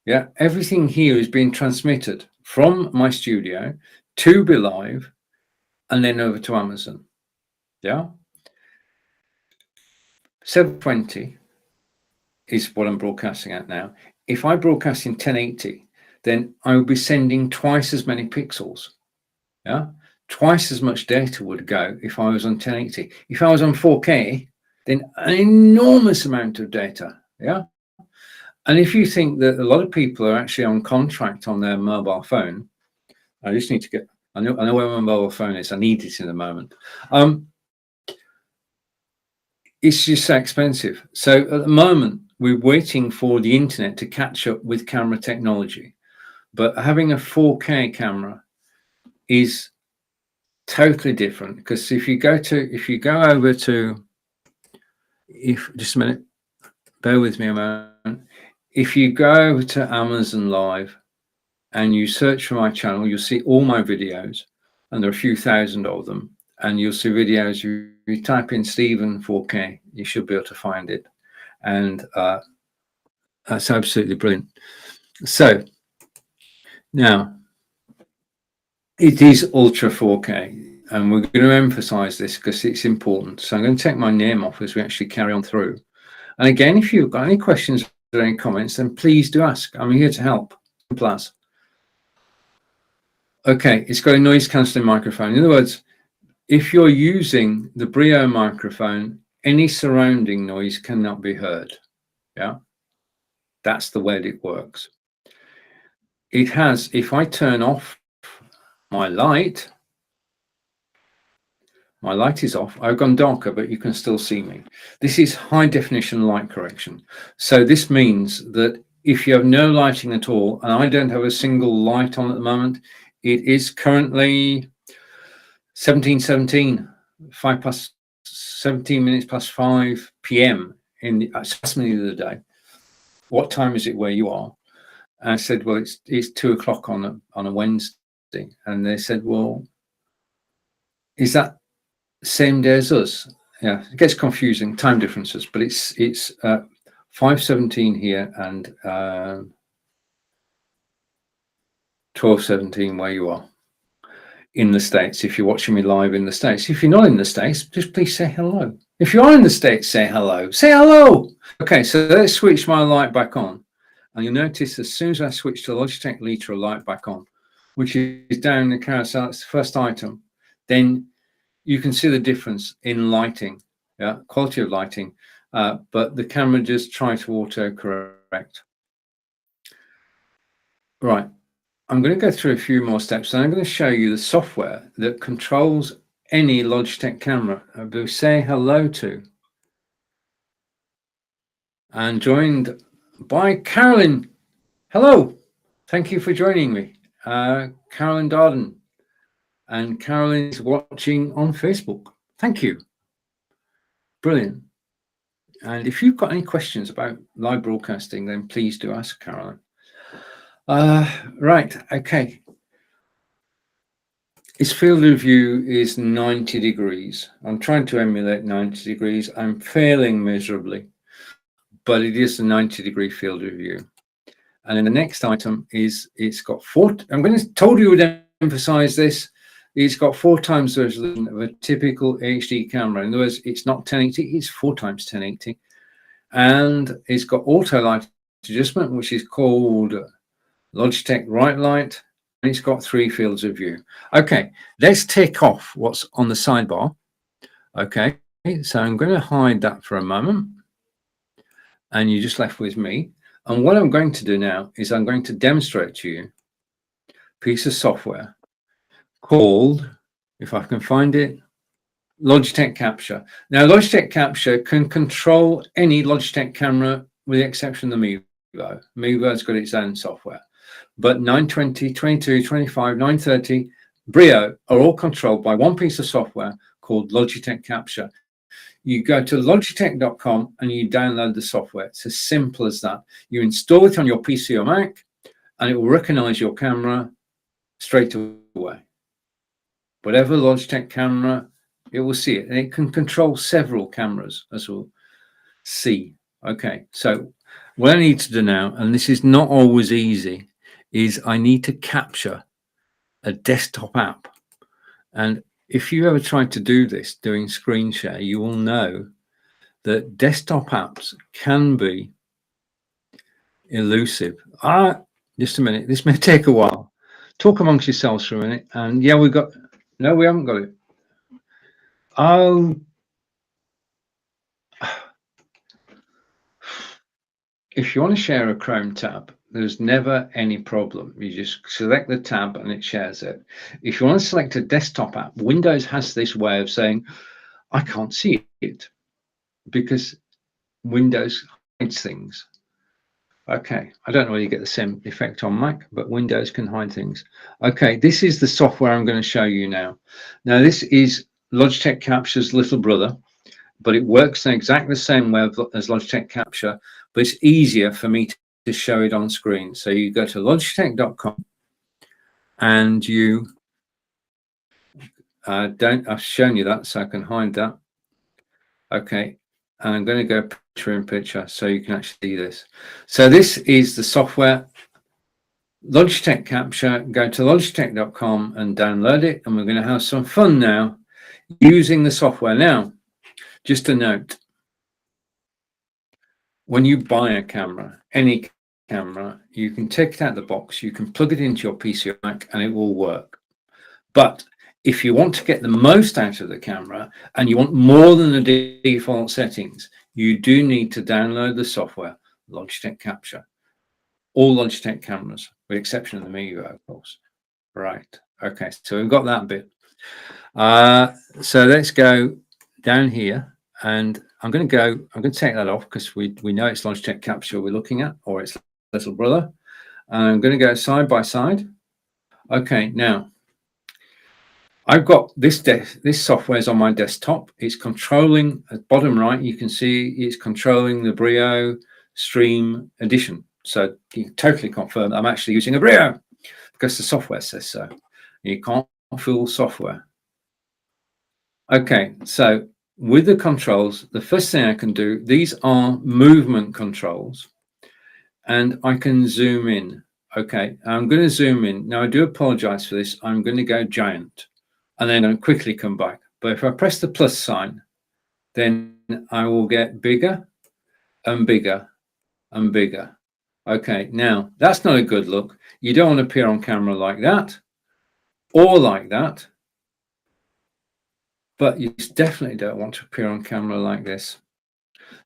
Speaker 1: Yeah, everything here is being transmitted from my studio to Be Live and then over to Amazon. Yeah. 720 is what I'm broadcasting at now. If I broadcast in 1080, then I will be sending twice as many pixels. Yeah. Twice as much data would go if I was on 1080. If I was on 4K, then an enormous amount of data. Yeah. And if you think that a lot of people are actually on contract on their mobile phone, I just need to get, I know where my mobile phone is. I need it in a moment. It's just so expensive. So at the moment, we're waiting for the internet to catch up with camera technology. But having a 4K camera is totally different, because if you go over to, just a minute, bear with me a moment. If you go over to Amazon Live and you search for my channel, you'll see all my videos, and there are a few thousand of them. And you'll see videos, you type in Stephen 4K, you should be able to find it. And that's absolutely brilliant. So now it is Ultra 4K, and we're going to emphasize this because it's important. So I'm going to take my name off as we actually carry on through. And again, if you've got any questions or any comments, then please do ask. I'm here to help. Plus, okay, it's got a noise cancelling microphone. In other words, if you're using the Brio microphone, any surrounding noise cannot be heard. Yeah, that's the way it works. It has, if I turn off my light is off. I've gone darker, but you can still see me. This is high definition light correction. So this means that if you have no lighting at all, and I don't have a single light on at the moment, it is currently 17:17, 17 minutes past 5 p.m. Asked me the other day, what time is it where you are? And I said, well, it's 2 o'clock on a Wednesday. And they said, well, is that same day as us? Yeah, it gets confusing, time differences, but it's 5:17 here and 12:17 where you are in the States. If you're watching me live in the States, if you're not in the States, just please say hello. If you are in the States, say hello. Say hello. Okay, so let's switch my light back on, and you'll notice as soon as I switch to Logitech Litra light back on, which is down in the carousel, it's the first item, then you can see the difference in lighting, yeah, quality of lighting, but the camera just tries to auto-correct. Right, I'm going to go through a few more steps, and I'm going to show you the software that controls any Logitech camera. I'll say hello to. And joined by Carolyn. Hello, thank you for joining me. Carolyn Darden. And Carolyn is watching on Facebook. Thank you. Brilliant. And if you've got any questions about live broadcasting, then please do ask Carolyn. Right, okay. Its field of view is 90 degrees. I'm trying to emulate 90 degrees. I'm failing miserably, but it is a 90-degree field of view. And then the next item is it's got I'm going to told you would emphasize this. It's got 4 times the resolution of a typical HD camera. In other words, it's not 1080, it's 4 times 1080. And it's got auto light adjustment, which is called Logitech Right Light. And it's got 3 fields of view. Okay, let's take off what's on the sidebar. Okay, so I'm going to hide that for a moment. And you're just left with me. And what I'm going to do now is I'm going to demonstrate to you a piece of software called, if I can find it, Logitech Capture. Now, Logitech Capture can control any Logitech camera with the exception of the Mevo. Mevo's got its own software. But 920, 22, 25, 930, Brio are all controlled by one piece of software called Logitech Capture. You go to logitech.com and you download the software. It's as simple as that. You install it on your PC or Mac, and it will recognize your camera straight away. Whatever Logitech camera, it will see it, and it can control several cameras, as we'll see. Okay, so what I need to do now, and this is not always easy, is I need to capture a desktop app. And if you ever tried to do this, doing screen share, you will know that desktop apps can be elusive. Just a minute, this may take a while. Talk amongst yourselves for a minute. And yeah, we haven't got it. Oh, if you want to share a Chrome tab, there's never any problem. You just select the tab and it shares it. If you want to select a desktop app, Windows has this way of saying, I can't see it, because Windows hides things. Okay, I don't know whether you get the same effect on Mac, but Windows can hide things. Okay, this is the software I'm going to show you now. Now, this is Logitech Capture's little brother, but it works in exactly the same way as Logitech Capture, but it's easier for me to show it on screen. So you go to logitech.com and you I've shown you that, so I can hide that. Okay, and I'm going to go picture in picture so you can actually see this. So this is the software, Logitech Capture. Go to logitech.com and download it, and we're going to have some fun now using the software. Now, just a note, when you buy a camera, any camera, you can take it out of the box, you can plug it into your PC or Mac, and it will work. But if you want to get the most out of the camera and you want more than the default settings, you do need to download the software, Logitech Capture. All Logitech cameras, with the exception of the Migo, of course. Right. Okay, so we've got that bit. So let's go down here, and I'm going to take that off because we know it's Logitech Capture we're looking at, or its little brother. And I'm going to go side by side. Okay, now I've got this software is on my desktop. It's controlling at bottom right. You can see it's controlling the Brio Stream Edition. So you can totally confirm that I'm actually using a Brio because the software says so. You can't fool software. Okay, so with the controls, the first thing I can do, these are movement controls, and I can zoom in. Okay, I'm going to zoom in. Now, I do apologize for this. I'm going to go giant, and then I'll quickly come back. But if I press the plus sign, then I will get bigger and bigger and bigger. Okay, now that's not a good look. You don't want to appear on camera like that or like that, but you definitely don't want to appear on camera like this.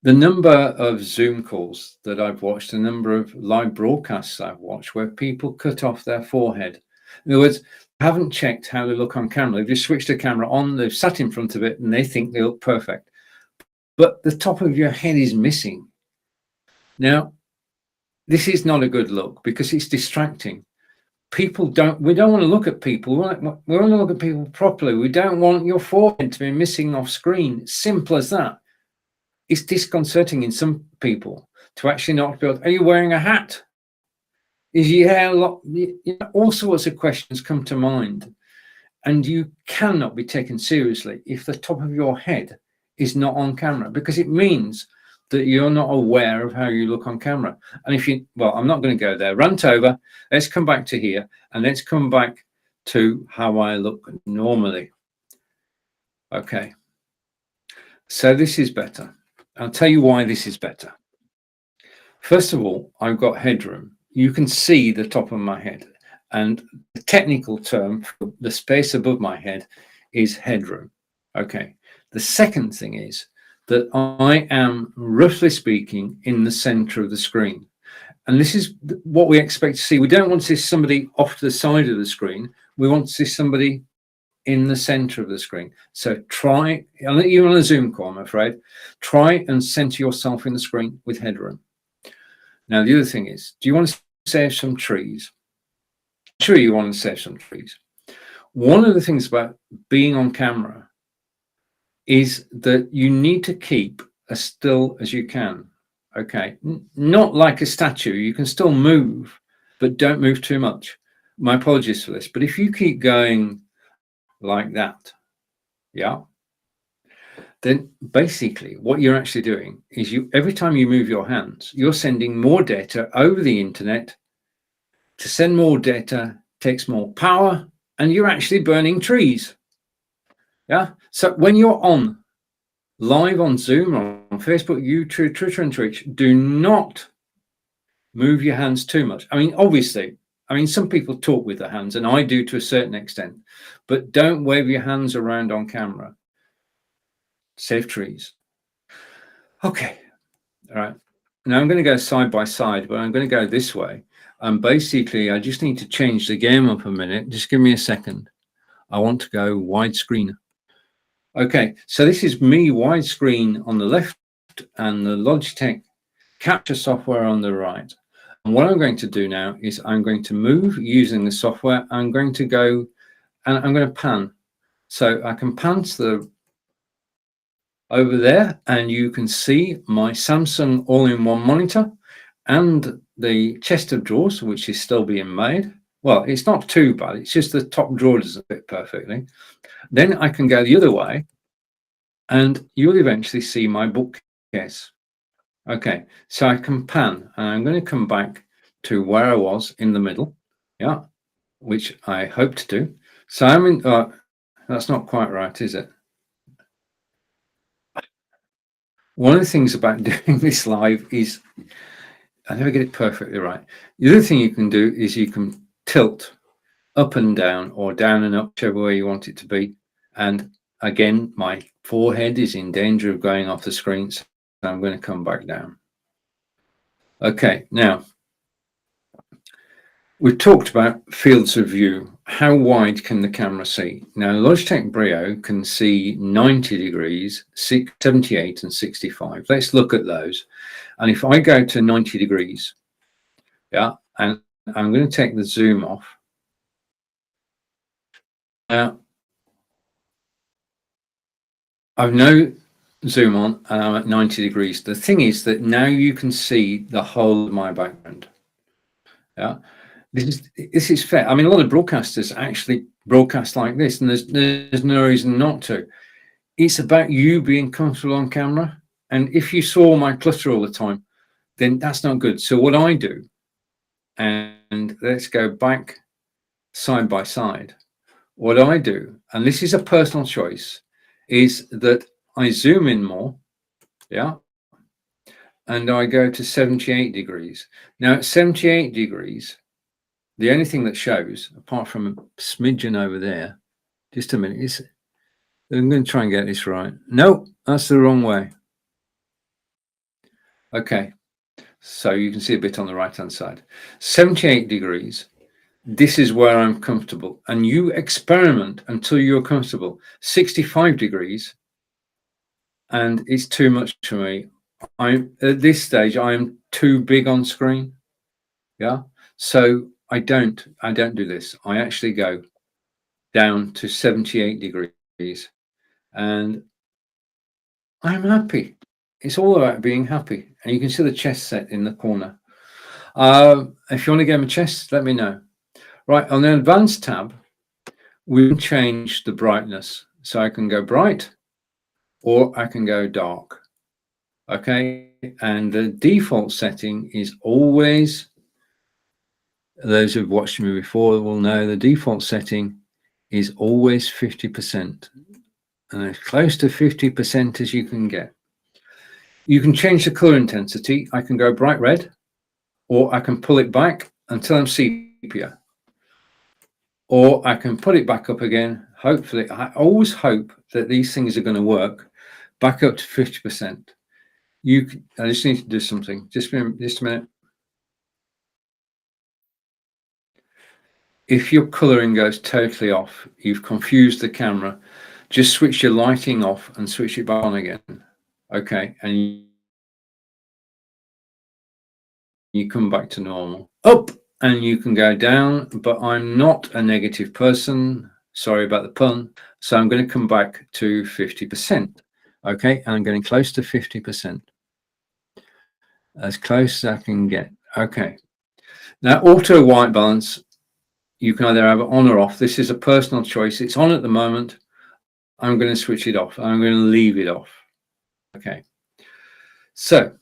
Speaker 1: The number of Zoom calls that I've watched, the number of live broadcasts I've watched where people cut off their forehead. In other words, haven't checked how they look on camera. They've just switched the camera on, they've sat in front of it, and they think they look perfect. But the top of your head is missing. Now, this is not a good look because it's distracting. We don't want to look at people. We want to look at people properly. We don't want your forehead to be missing off screen. Simple as that. It's disconcerting in some people to actually not be able, are you wearing a hat? Is your hair all sorts of questions come to mind, and you cannot be taken seriously if the top of your head is not on camera, because it means that you're not aware of how you look on camera. And if you, well, I'm not going to go there. Rant over. Let's come back to here, and let's come back to how I look normally. Okay. So this is better. I'll tell you why this is better. First of all, I've got headroom. You can see the top of my head, and the technical term for the space above my head is headroom. Okay. The second thing is that I am, roughly speaking, in the center of the screen. And this is what we expect to see. We don't want to see somebody off to the side of the screen. We want to see somebody in the center of the screen. So try, you're on a Zoom call, I'm afraid, try and center yourself in the screen with headroom. Now, the other thing is, do you want to save some trees? Sure, you want to save some trees. One of the things about being on camera is that you need to keep as still as you can. Okay, not like a statue. You can still move, but don't move too much. My apologies for this, but if you keep going like that, yeah, then basically what you're actually doing is every time you move your hands, you're sending more data over the internet. To send more data takes more power, and you're actually burning trees. Yeah. So when you're on live on Zoom or on Facebook, YouTube, Twitter, and Twitch, do not move your hands too much. I mean, obviously, some people talk with their hands, and I do to a certain extent, but don't wave your hands around on camera. Save trees. Okay. All right. Now I'm going to go side by side, but I'm going to go this way. And basically, I just need to change the game up a minute. Just give me a second. I want to go widescreen. Okay, so this is me widescreen on the left and the Logitech Capture software on the right. And what I'm going to do now is I'm going to move using the software. I'm going to go and I'm going to pan. So I can pan to over there, and you can see my Samsung all-in-one monitor and the chest of drawers, which is still being made. Well, it's not too bad. It's just the top drawer doesn't fit perfectly. Then I can go the other way, and you'll eventually see my bookcase. Okay, so I can pan, and I'm going to come back to where I was in the middle, yeah, which I hope to do. So I'm in, that's not quite right, is it? One of the things about doing this live is I never get it perfectly right. The other thing you can do is you can tilt up and down or down and up, whichever way you want it to be. And again, my forehead is in danger of going off the screen, so I'm going to come back down. Okay, now we've talked about fields of view. How wide can the camera see? Now, Logitech Brio can see 90 degrees, 78 and 65. Let's look at those. And if I go to 90 degrees, yeah, and I'm going to take the zoom off. Now, I've no zoom on and I'm at 90 degrees. The thing is that now you can see the whole of my background. Yeah, this is fair. I mean, a lot of broadcasters actually broadcast like this, and there's no reason not to. It's about you being comfortable on camera. And if you saw my clutter all the time, then that's not good. So what I do, and let's go back side by side. What I do, and this is a personal choice, is that I zoom in more, yeah, and I go to 78 degrees. Now at 78 degrees, the only thing that shows, apart from a smidgen over there, just a minute, is I'm going to try and get this right. No, that's the wrong way. Okay, so you can see a bit on the right hand side. 78 degrees. This is where I'm comfortable, and you experiment until you're comfortable. 65 degrees, and it's too much for me. I'm at this stage, I am too big on screen. Yeah, so I don't do this. I actually go down to 78 degrees, and I'm happy. It's all about being happy, and you can see the chest set in the corner. If you want to get my chest, let me know. Right, on the advanced tab, we can change the brightness. So I can go bright or I can go dark. Okay, and the default setting is always, those who've watched me before will know the default setting is always 50%. And as close to 50% as you can get. You can change the color intensity. I can go bright red, or I can pull it back until I'm sepia. Or I can put it back up again. Hopefully, I always hope that these things are going to work. Back up to 50%. I just need to do something. Just a minute. If your coloring goes totally off, you've confused the camera. Just switch your lighting off and switch it back on again. Okay, and you come back to normal. Up, and you can go down, but I'm not a negative person. Sorry about the pun. So I'm going to come back to 50%. Okay, and I'm getting close to 50%. As close as I can get. Okay. Now, auto white balance, you can either have it on or off. This is a personal choice. It's on at the moment. I'm going to switch it off. I'm going to leave it off. Okay. So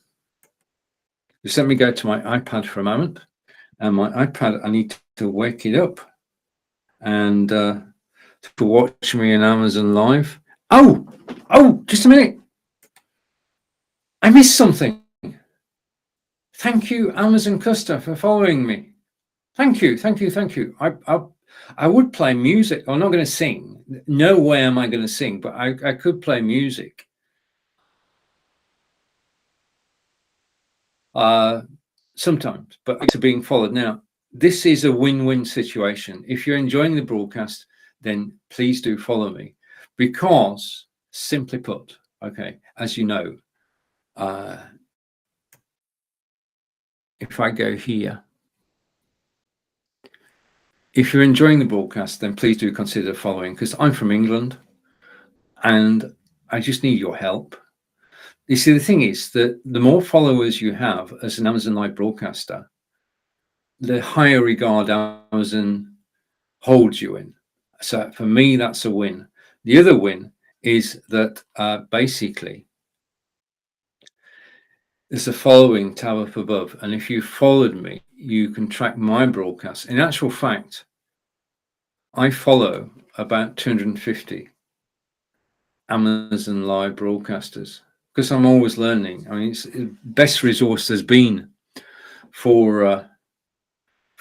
Speaker 1: just let me go to my iPad for a moment. And my iPad, I need to wake it up and to watch me in Amazon Live. Oh, just a minute. I missed something. Thank you, Amazon customer, for following me. Thank you. I would play music. I'm not going to sing. No way am I going to sing, but I could play music. Sometimes, but it's being followed now. This is a win-win situation. If you're enjoying the broadcast, then please do follow me, because simply put, okay, as you know, if I go here, if you're enjoying the broadcast, then please do consider following, because I'm from England and I just need your help. You see, the thing is that the more followers you have as an Amazon Live broadcaster, the higher regard Amazon holds you in. So for me, that's a win. The other win is that basically there's a following tab up above. And if you followed me, you can track my broadcasts. In actual fact, I follow about 250 Amazon Live broadcasters, because I'm always learning. I mean, it's the best resource there's been for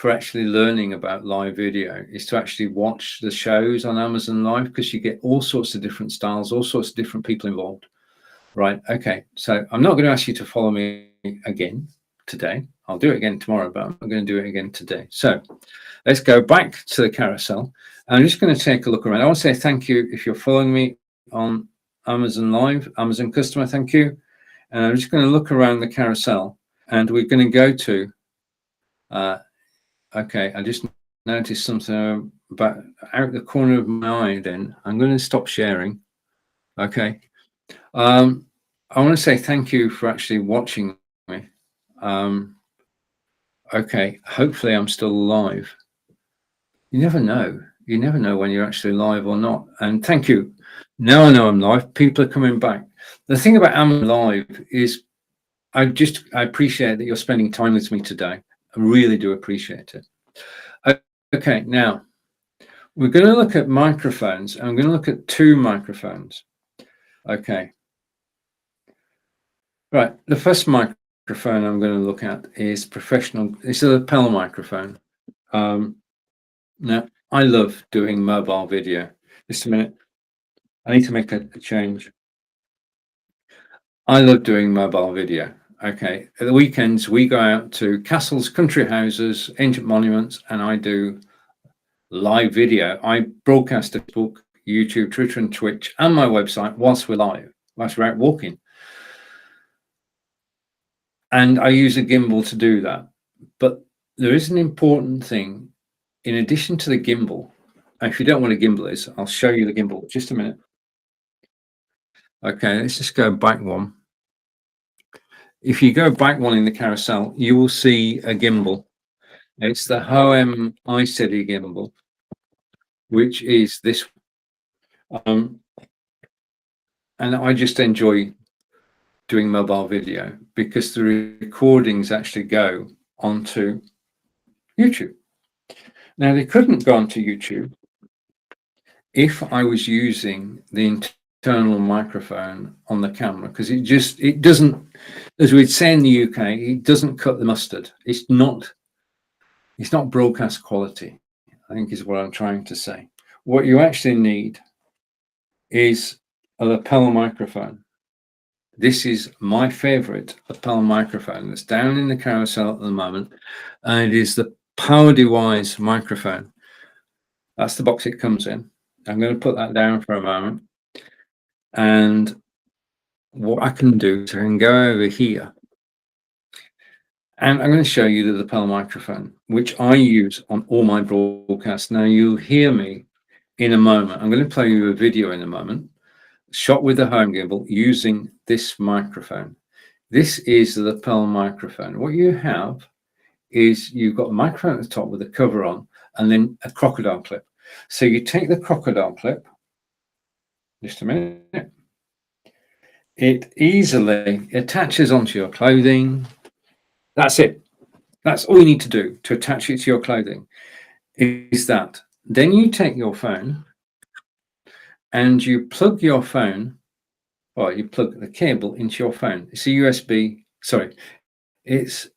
Speaker 1: actually learning about live video is to actually watch the shows on Amazon Live, because you get all sorts of different styles, all sorts of different people involved. Right. Okay. So I'm not going to ask you to follow me again today. I'll do it again tomorrow, but I'm not going to do it again today. So let's go back to the carousel. I'm just going to take a look around. I want to say thank you if you're following me on Amazon Live, Amazon customer, thank you. And I'm just going to look around the carousel, and we're going to go to, okay, I just noticed something about out the corner of my eye. Then I'm going to stop sharing. Okay. I want to say thank you for actually watching me. Okay, hopefully I'm still live. You never know. You never know when you're actually live or not. And thank you. Now I know I'm live. People are coming back. The thing about Amazon Live is I appreciate that you're spending time with me today. I really do appreciate it. Okay, now we're going to look at microphones. I'm going to look at two microphones. Okay. Right, the first microphone I'm going to look at is professional. It's a lapel microphone. Now, I love doing mobile video. Just a minute. I need to make a change. I love doing mobile video. Okay, at the weekends, we go out to castles, country houses, ancient monuments, and I do live video. I broadcast to Facebook, YouTube, Twitter, and Twitch, and my website whilst we're live, whilst we're out walking. And I use a gimbal to do that. But there is an important thing. In addition to the gimbal, if you don't know what a gimbal is, I'll show you the gimbal. Just a minute. Okay, let's just go back one. If you go back one in the carousel, you will see a gimbal. It's the Hohem iSteady gimbal, which is this. And I just enjoy doing mobile video because the recordings actually go onto YouTube. Now, they couldn't go onto YouTube if I was using the internal microphone on the camera, because it doesn't, as we'd say in the UK, it doesn't cut the mustard. It's not broadcast quality, I think is what I'm trying to say. What you actually need is a lapel microphone. This is my favorite lapel microphone that's down in the carousel at the moment, and it is the PowerDewise microphone. That's the box it comes in. I'm going to put that down for a moment. And what I can do is I can go over here, and I'm going to show you the lapel microphone, which I use on all my broadcasts. Now, you'll hear me in a moment. I'm going to play you a video in a moment. shot with the home gimbal using this microphone. This is the lapel microphone. What you have is you've got a microphone at the top with a cover on and then a crocodile clip. So you take the crocodile clip, just a minute, it easily attaches onto your clothing. That's it. That's all you need to do to attach it to your clothing is that. Then you take your phone and you plug your phone, or you plug the cable into your phone. It's a USB, sorry, it's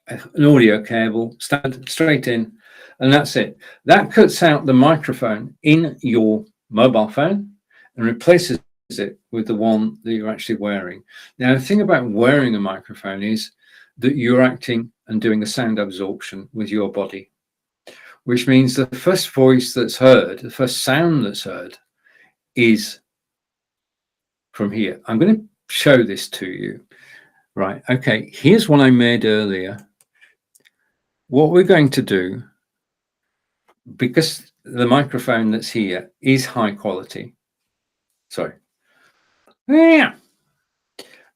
Speaker 1: an audio cable, stand straight in, and that's it. That cuts out the microphone in your mobile phone and replaces it with the one that you're actually wearing. Now, the thing about wearing a microphone is that you're acting and doing the sound absorption with your body, which means the first voice that's heard, the first sound that's heard is from here. I'm going to show this to you. Right, okay, here's one I made earlier. What we're going to do, because the microphone that's here is high quality. Sorry. Yeah.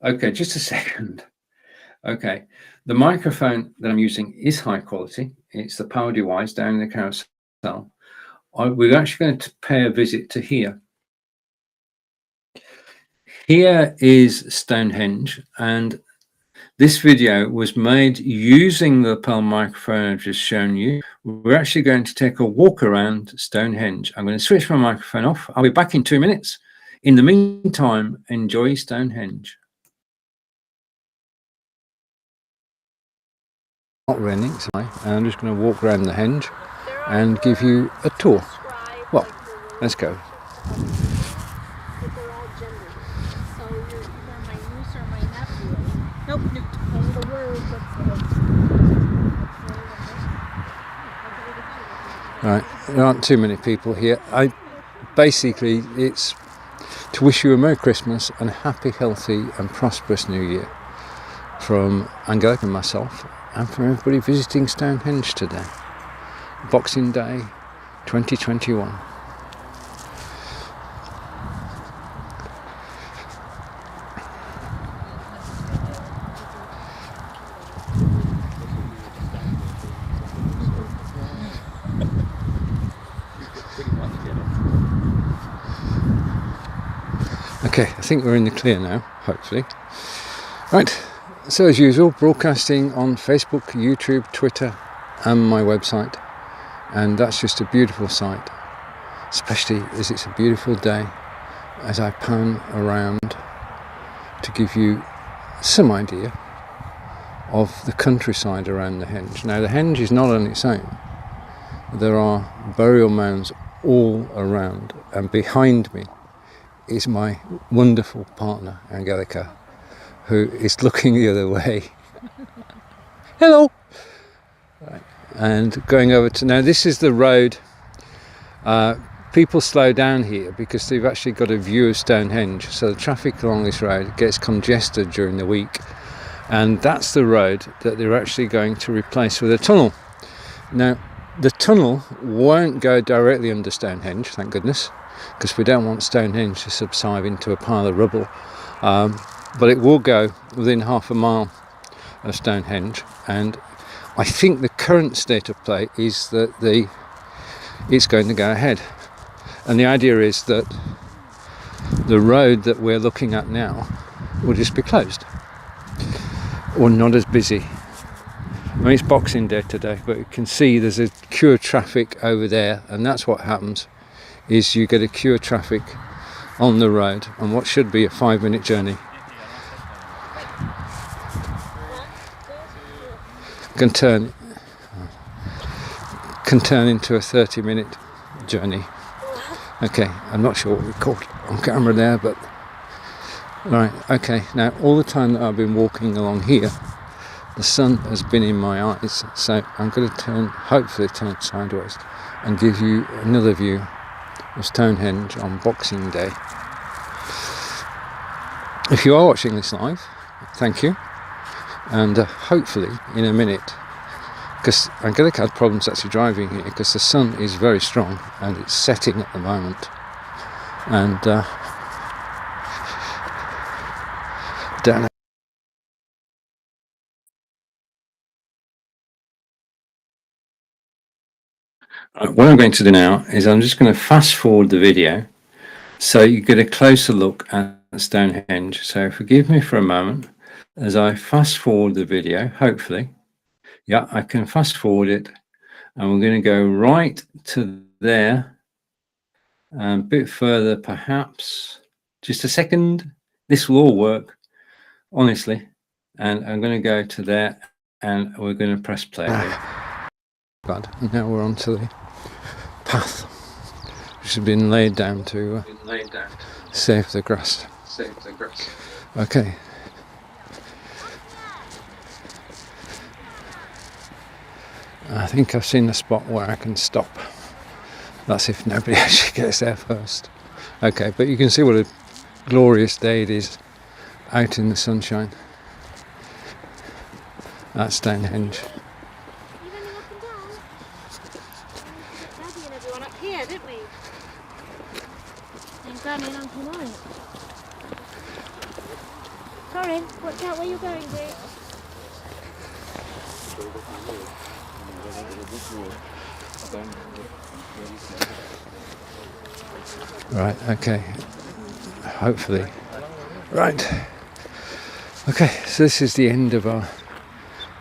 Speaker 1: Okay, just a second. Okay, the microphone that I'm using is high quality. It's the power device down in the carousel. We're actually going to pay a visit to here. Here is Stonehenge, and this video was made using the lapel microphone I've just shown you. We're actually going to take a walk around Stonehenge. I'm going to switch my microphone off. I'll be back in 2 minutes. In the meantime, enjoy Stonehenge. Not raining, and I'm just going to walk around the henge and give you a tour. Well, let's go. Right, there aren't too many people here. Basically, it's to wish you a Merry Christmas and a happy, healthy and prosperous New Year from Angelica and myself, and from everybody visiting Stonehenge today. Boxing Day 2021. Okay, I think we're in the clear now, hopefully. Right, so as usual, broadcasting on Facebook, YouTube, Twitter and my website, and that's just a beautiful sight, especially as it's a beautiful day, as I pan around to give you some idea of the countryside around the henge. Now, the henge is not on its own. There are burial mounds all around, and behind me is my wonderful partner, Angelica, who is looking the other way. Hello! Right. And going over to, now this is the road. People slow down here because they've actually got a view of Stonehenge, so the traffic along this road gets congested during the week, and that's the road that they're actually going to replace with a tunnel. Now, the tunnel won't go directly under Stonehenge, thank goodness, because we don't want Stonehenge to subside into a pile of rubble, but it will go within half a mile of Stonehenge, and I think the current state of play is that it's going to go ahead, and the idea is that the road that we're looking at now will just be closed or not as busy. I mean, it's Boxing Day today, but you can see there's a queue of traffic over there, and that's what happens, is you get a queue of traffic on the road on what should be a 5-minute journey. Can turn into a 30-minute journey. Okay, I'm not sure what we caught on camera there, but right, okay, now all the time that I've been walking along here, the sun has been in my eyes, so I'm going to hopefully turn sideways and give you another view of Stonehenge on Boxing Day. If you are watching this live, thank you, and hopefully in a minute, because Angelica had problems actually driving here because the sun is very strong and it's setting at the moment, and What I'm going to do now is I'm just going to fast forward the video so you get a closer look at Stonehenge. So forgive me for a moment as I fast forward the video. Hopefully, yeah, I can fast forward it, and we're going to go right to there, and a bit further perhaps. Just a second. This will all work, honestly. And I'm going to go to there, and we're going to press play. God, and now we're onto the path which has been laid down to save the grass. Okay. I think I've seen a spot where I can stop. That's if nobody actually gets there first. Okay, but you can see what a glorious day it is out in the sunshine at Stonehenge.
Speaker 2: Corin, watch out where you're going, dear.
Speaker 1: Right, okay. Hopefully. Right. Okay, so this is the end of our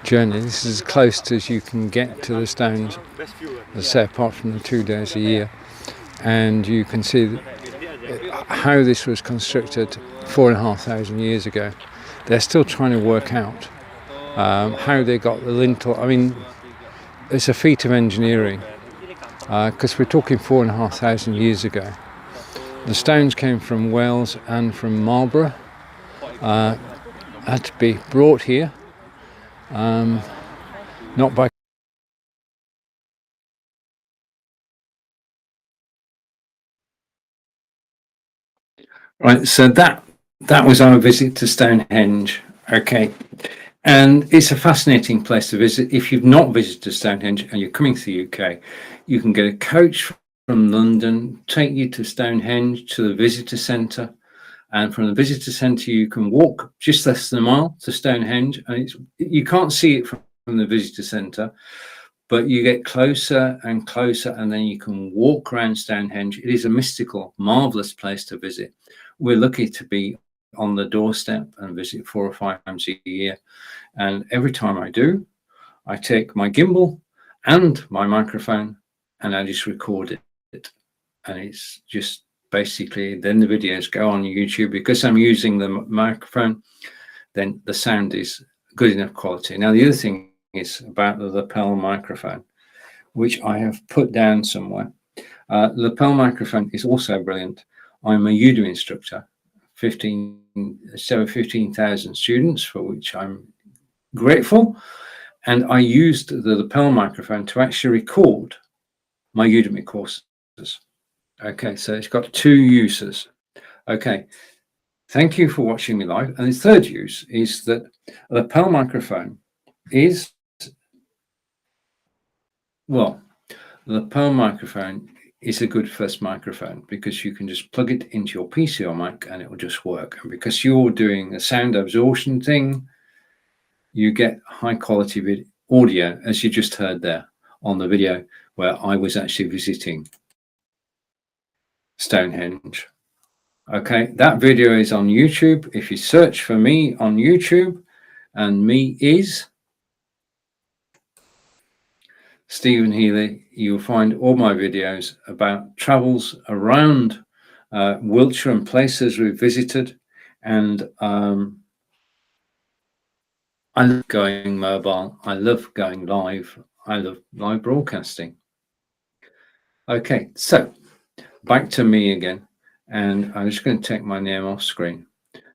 Speaker 1: journey. This is as close as you can get to the stones, as I say, apart from the 2 days a year. And you can see how this was constructed 4,500 years ago. They're still trying to work out how they got the lintel. I mean, it's a feat of engineering because we're talking 4,500 years ago. The stones came from Wales and from Marlborough, had to be brought here, not by Right, so that was our visit to Stonehenge. Okay, and it's a fascinating place to visit. If you've not visited Stonehenge and you're coming to the UK, you can get a coach from London, take you to Stonehenge, to the visitor centre, and from the visitor centre you can walk just less than a mile to Stonehenge, and you can't see it from the visitor centre, but you get closer and closer, and then you can walk around Stonehenge. It is a mystical, marvellous place to visit. We're lucky to be on the doorstep and visit 4 or 5 times a year. And every time I do, I take my gimbal and my microphone and I just record it. And it's just basically, then the videos go on YouTube. Because I'm using the microphone, then the sound is good enough quality. Now, the other thing is about the lapel microphone, which I have put down somewhere. The lapel microphone is also brilliant. I'm a Udemy instructor, 15,000 students, for which I'm grateful. And I used the lapel microphone to actually record my Udemy courses. Okay, so it's got 2 uses. Okay, thank you for watching me live. And the third use is that a lapel microphone is, well, the lapel microphone is a good first microphone because you can just plug it into your PC or Mac and it will just work. And because you're doing a sound absorption thing, you get high quality audio, as you just heard there on the video where I was actually visiting Stonehenge. Okay, that video is on YouTube. If you search for me on YouTube, and me is Stephen Healey, you'll find all my videos about travels around Wiltshire and places we've visited. And I love going mobile. I love going live. I love live broadcasting. Okay, so back to me again. And I'm just going to take my name off screen.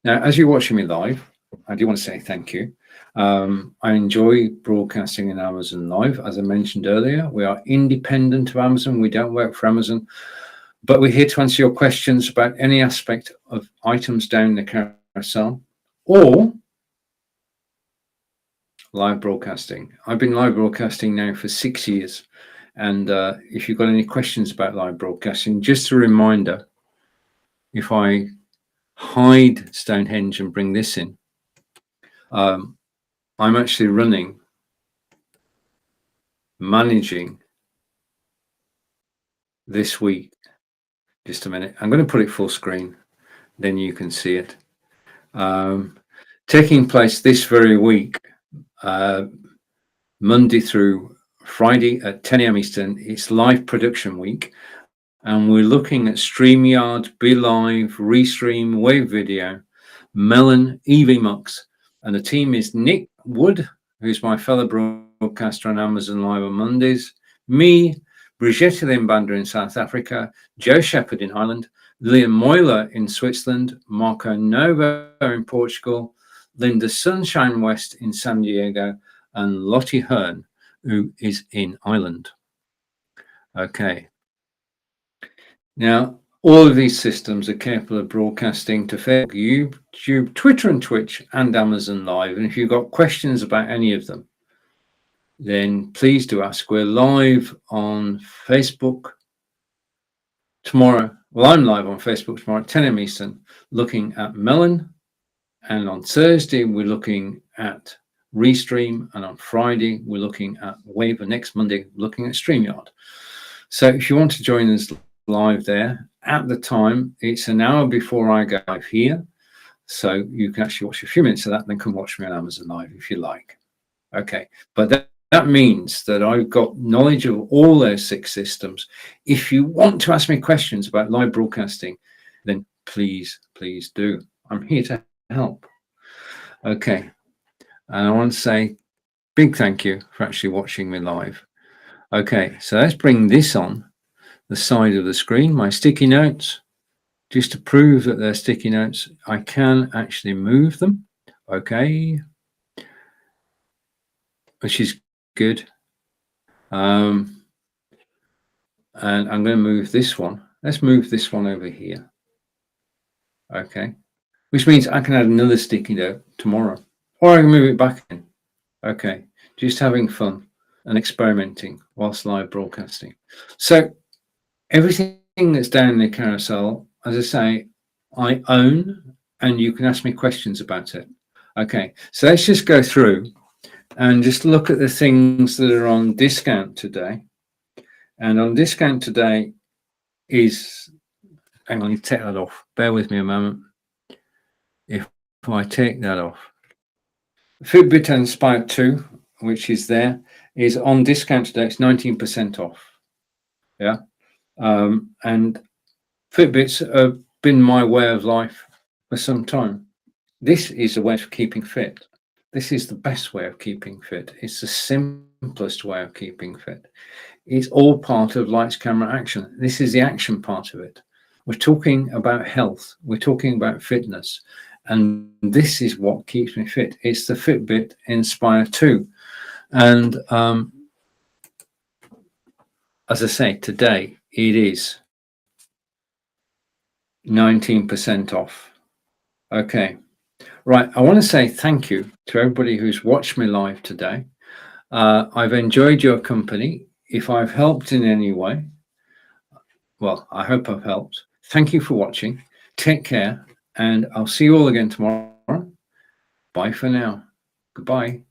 Speaker 1: Now, as you're watching me live, I do want to say thank you. I enjoy broadcasting in Amazon Live. As I mentioned earlier, we are independent of Amazon. We don't work for Amazon, but we're here to answer your questions about any aspect of items down the carousel or live broadcasting. I've been live broadcasting now for 6 years. And if you've got any questions about live broadcasting, just a reminder, if I hide Stonehenge and bring this in, I'm actually managing this week. Just a minute. I'm going to put it full screen. Then you can see it. Taking place this very week, Monday through Friday at 10 a.m. Eastern. It's live production week. And we're looking at StreamYard, BeLive, Restream, Wave Video, Melon, EVMux. And the team is Nick Wood, who's my fellow broadcaster on Amazon Live on Mondays, me, Brigitte Limbander in South Africa, Joe Shepherd in Ireland, Liam Moyler in Switzerland, Marco Nova in Portugal, Linda Sunshine West in San Diego, and Lottie Hearn, who is in Ireland. Okay. Now, all of these systems are capable of broadcasting to Facebook, YouTube, Twitter and Twitch, and Amazon Live. And if you've got questions about any of them, then please do ask. We're live on Facebook tomorrow. Well, I'm live on Facebook tomorrow at 10 a.m. Eastern, looking at Melon. And on Thursday, we're looking at Restream. And on Friday, we're looking at Wave. And next Monday, looking at StreamYard. So if you want to join us live there at the time, it's an hour before I go live here. So you can actually watch a few minutes of that and then come watch me on Amazon Live if you like. Okay. But that means that I've got knowledge of all those 6 systems. If you want to ask me questions about live broadcasting, then please do. I'm here to help. Okay. And I want to say big thank you for actually watching me live. Okay. So let's bring this on the side of the screen, my sticky notes. Just to prove that they're sticky notes, I can actually move them. Okay. Which is good. And I'm going to move this one. Let's move this one over here. Okay. Which means I can add another sticky note tomorrow. Or I can move it back in. Okay. Just having fun and experimenting whilst live broadcasting. So everything that's down in the carousel, as I say, I own, and you can ask me questions about it. Okay. So let's just go through and just look at the things that are on discount today. And on discount today is, hang on, you take that off. Bear with me a moment. If I take that off, Fitbit Inspire 2, which is there, is on discount today. It's 19% off. Yeah. And Fitbits have been my way of life for some time. This is a way of keeping fit. This is the best way of keeping fit. It's the simplest way of keeping fit. It's all part of lights, camera, action. This is the action part of it. We're talking about health. We're talking about fitness. And this is what keeps me fit. It's the Fitbit Inspire 2. And as I say, today it is 19% off. Okay. Right, I want to say thank you to everybody who's watched me live today. I've enjoyed your company. If I've helped in any way, well, I hope I've helped. Thank you for watching. Take care, and I'll see you all again tomorrow. Bye for now. Goodbye.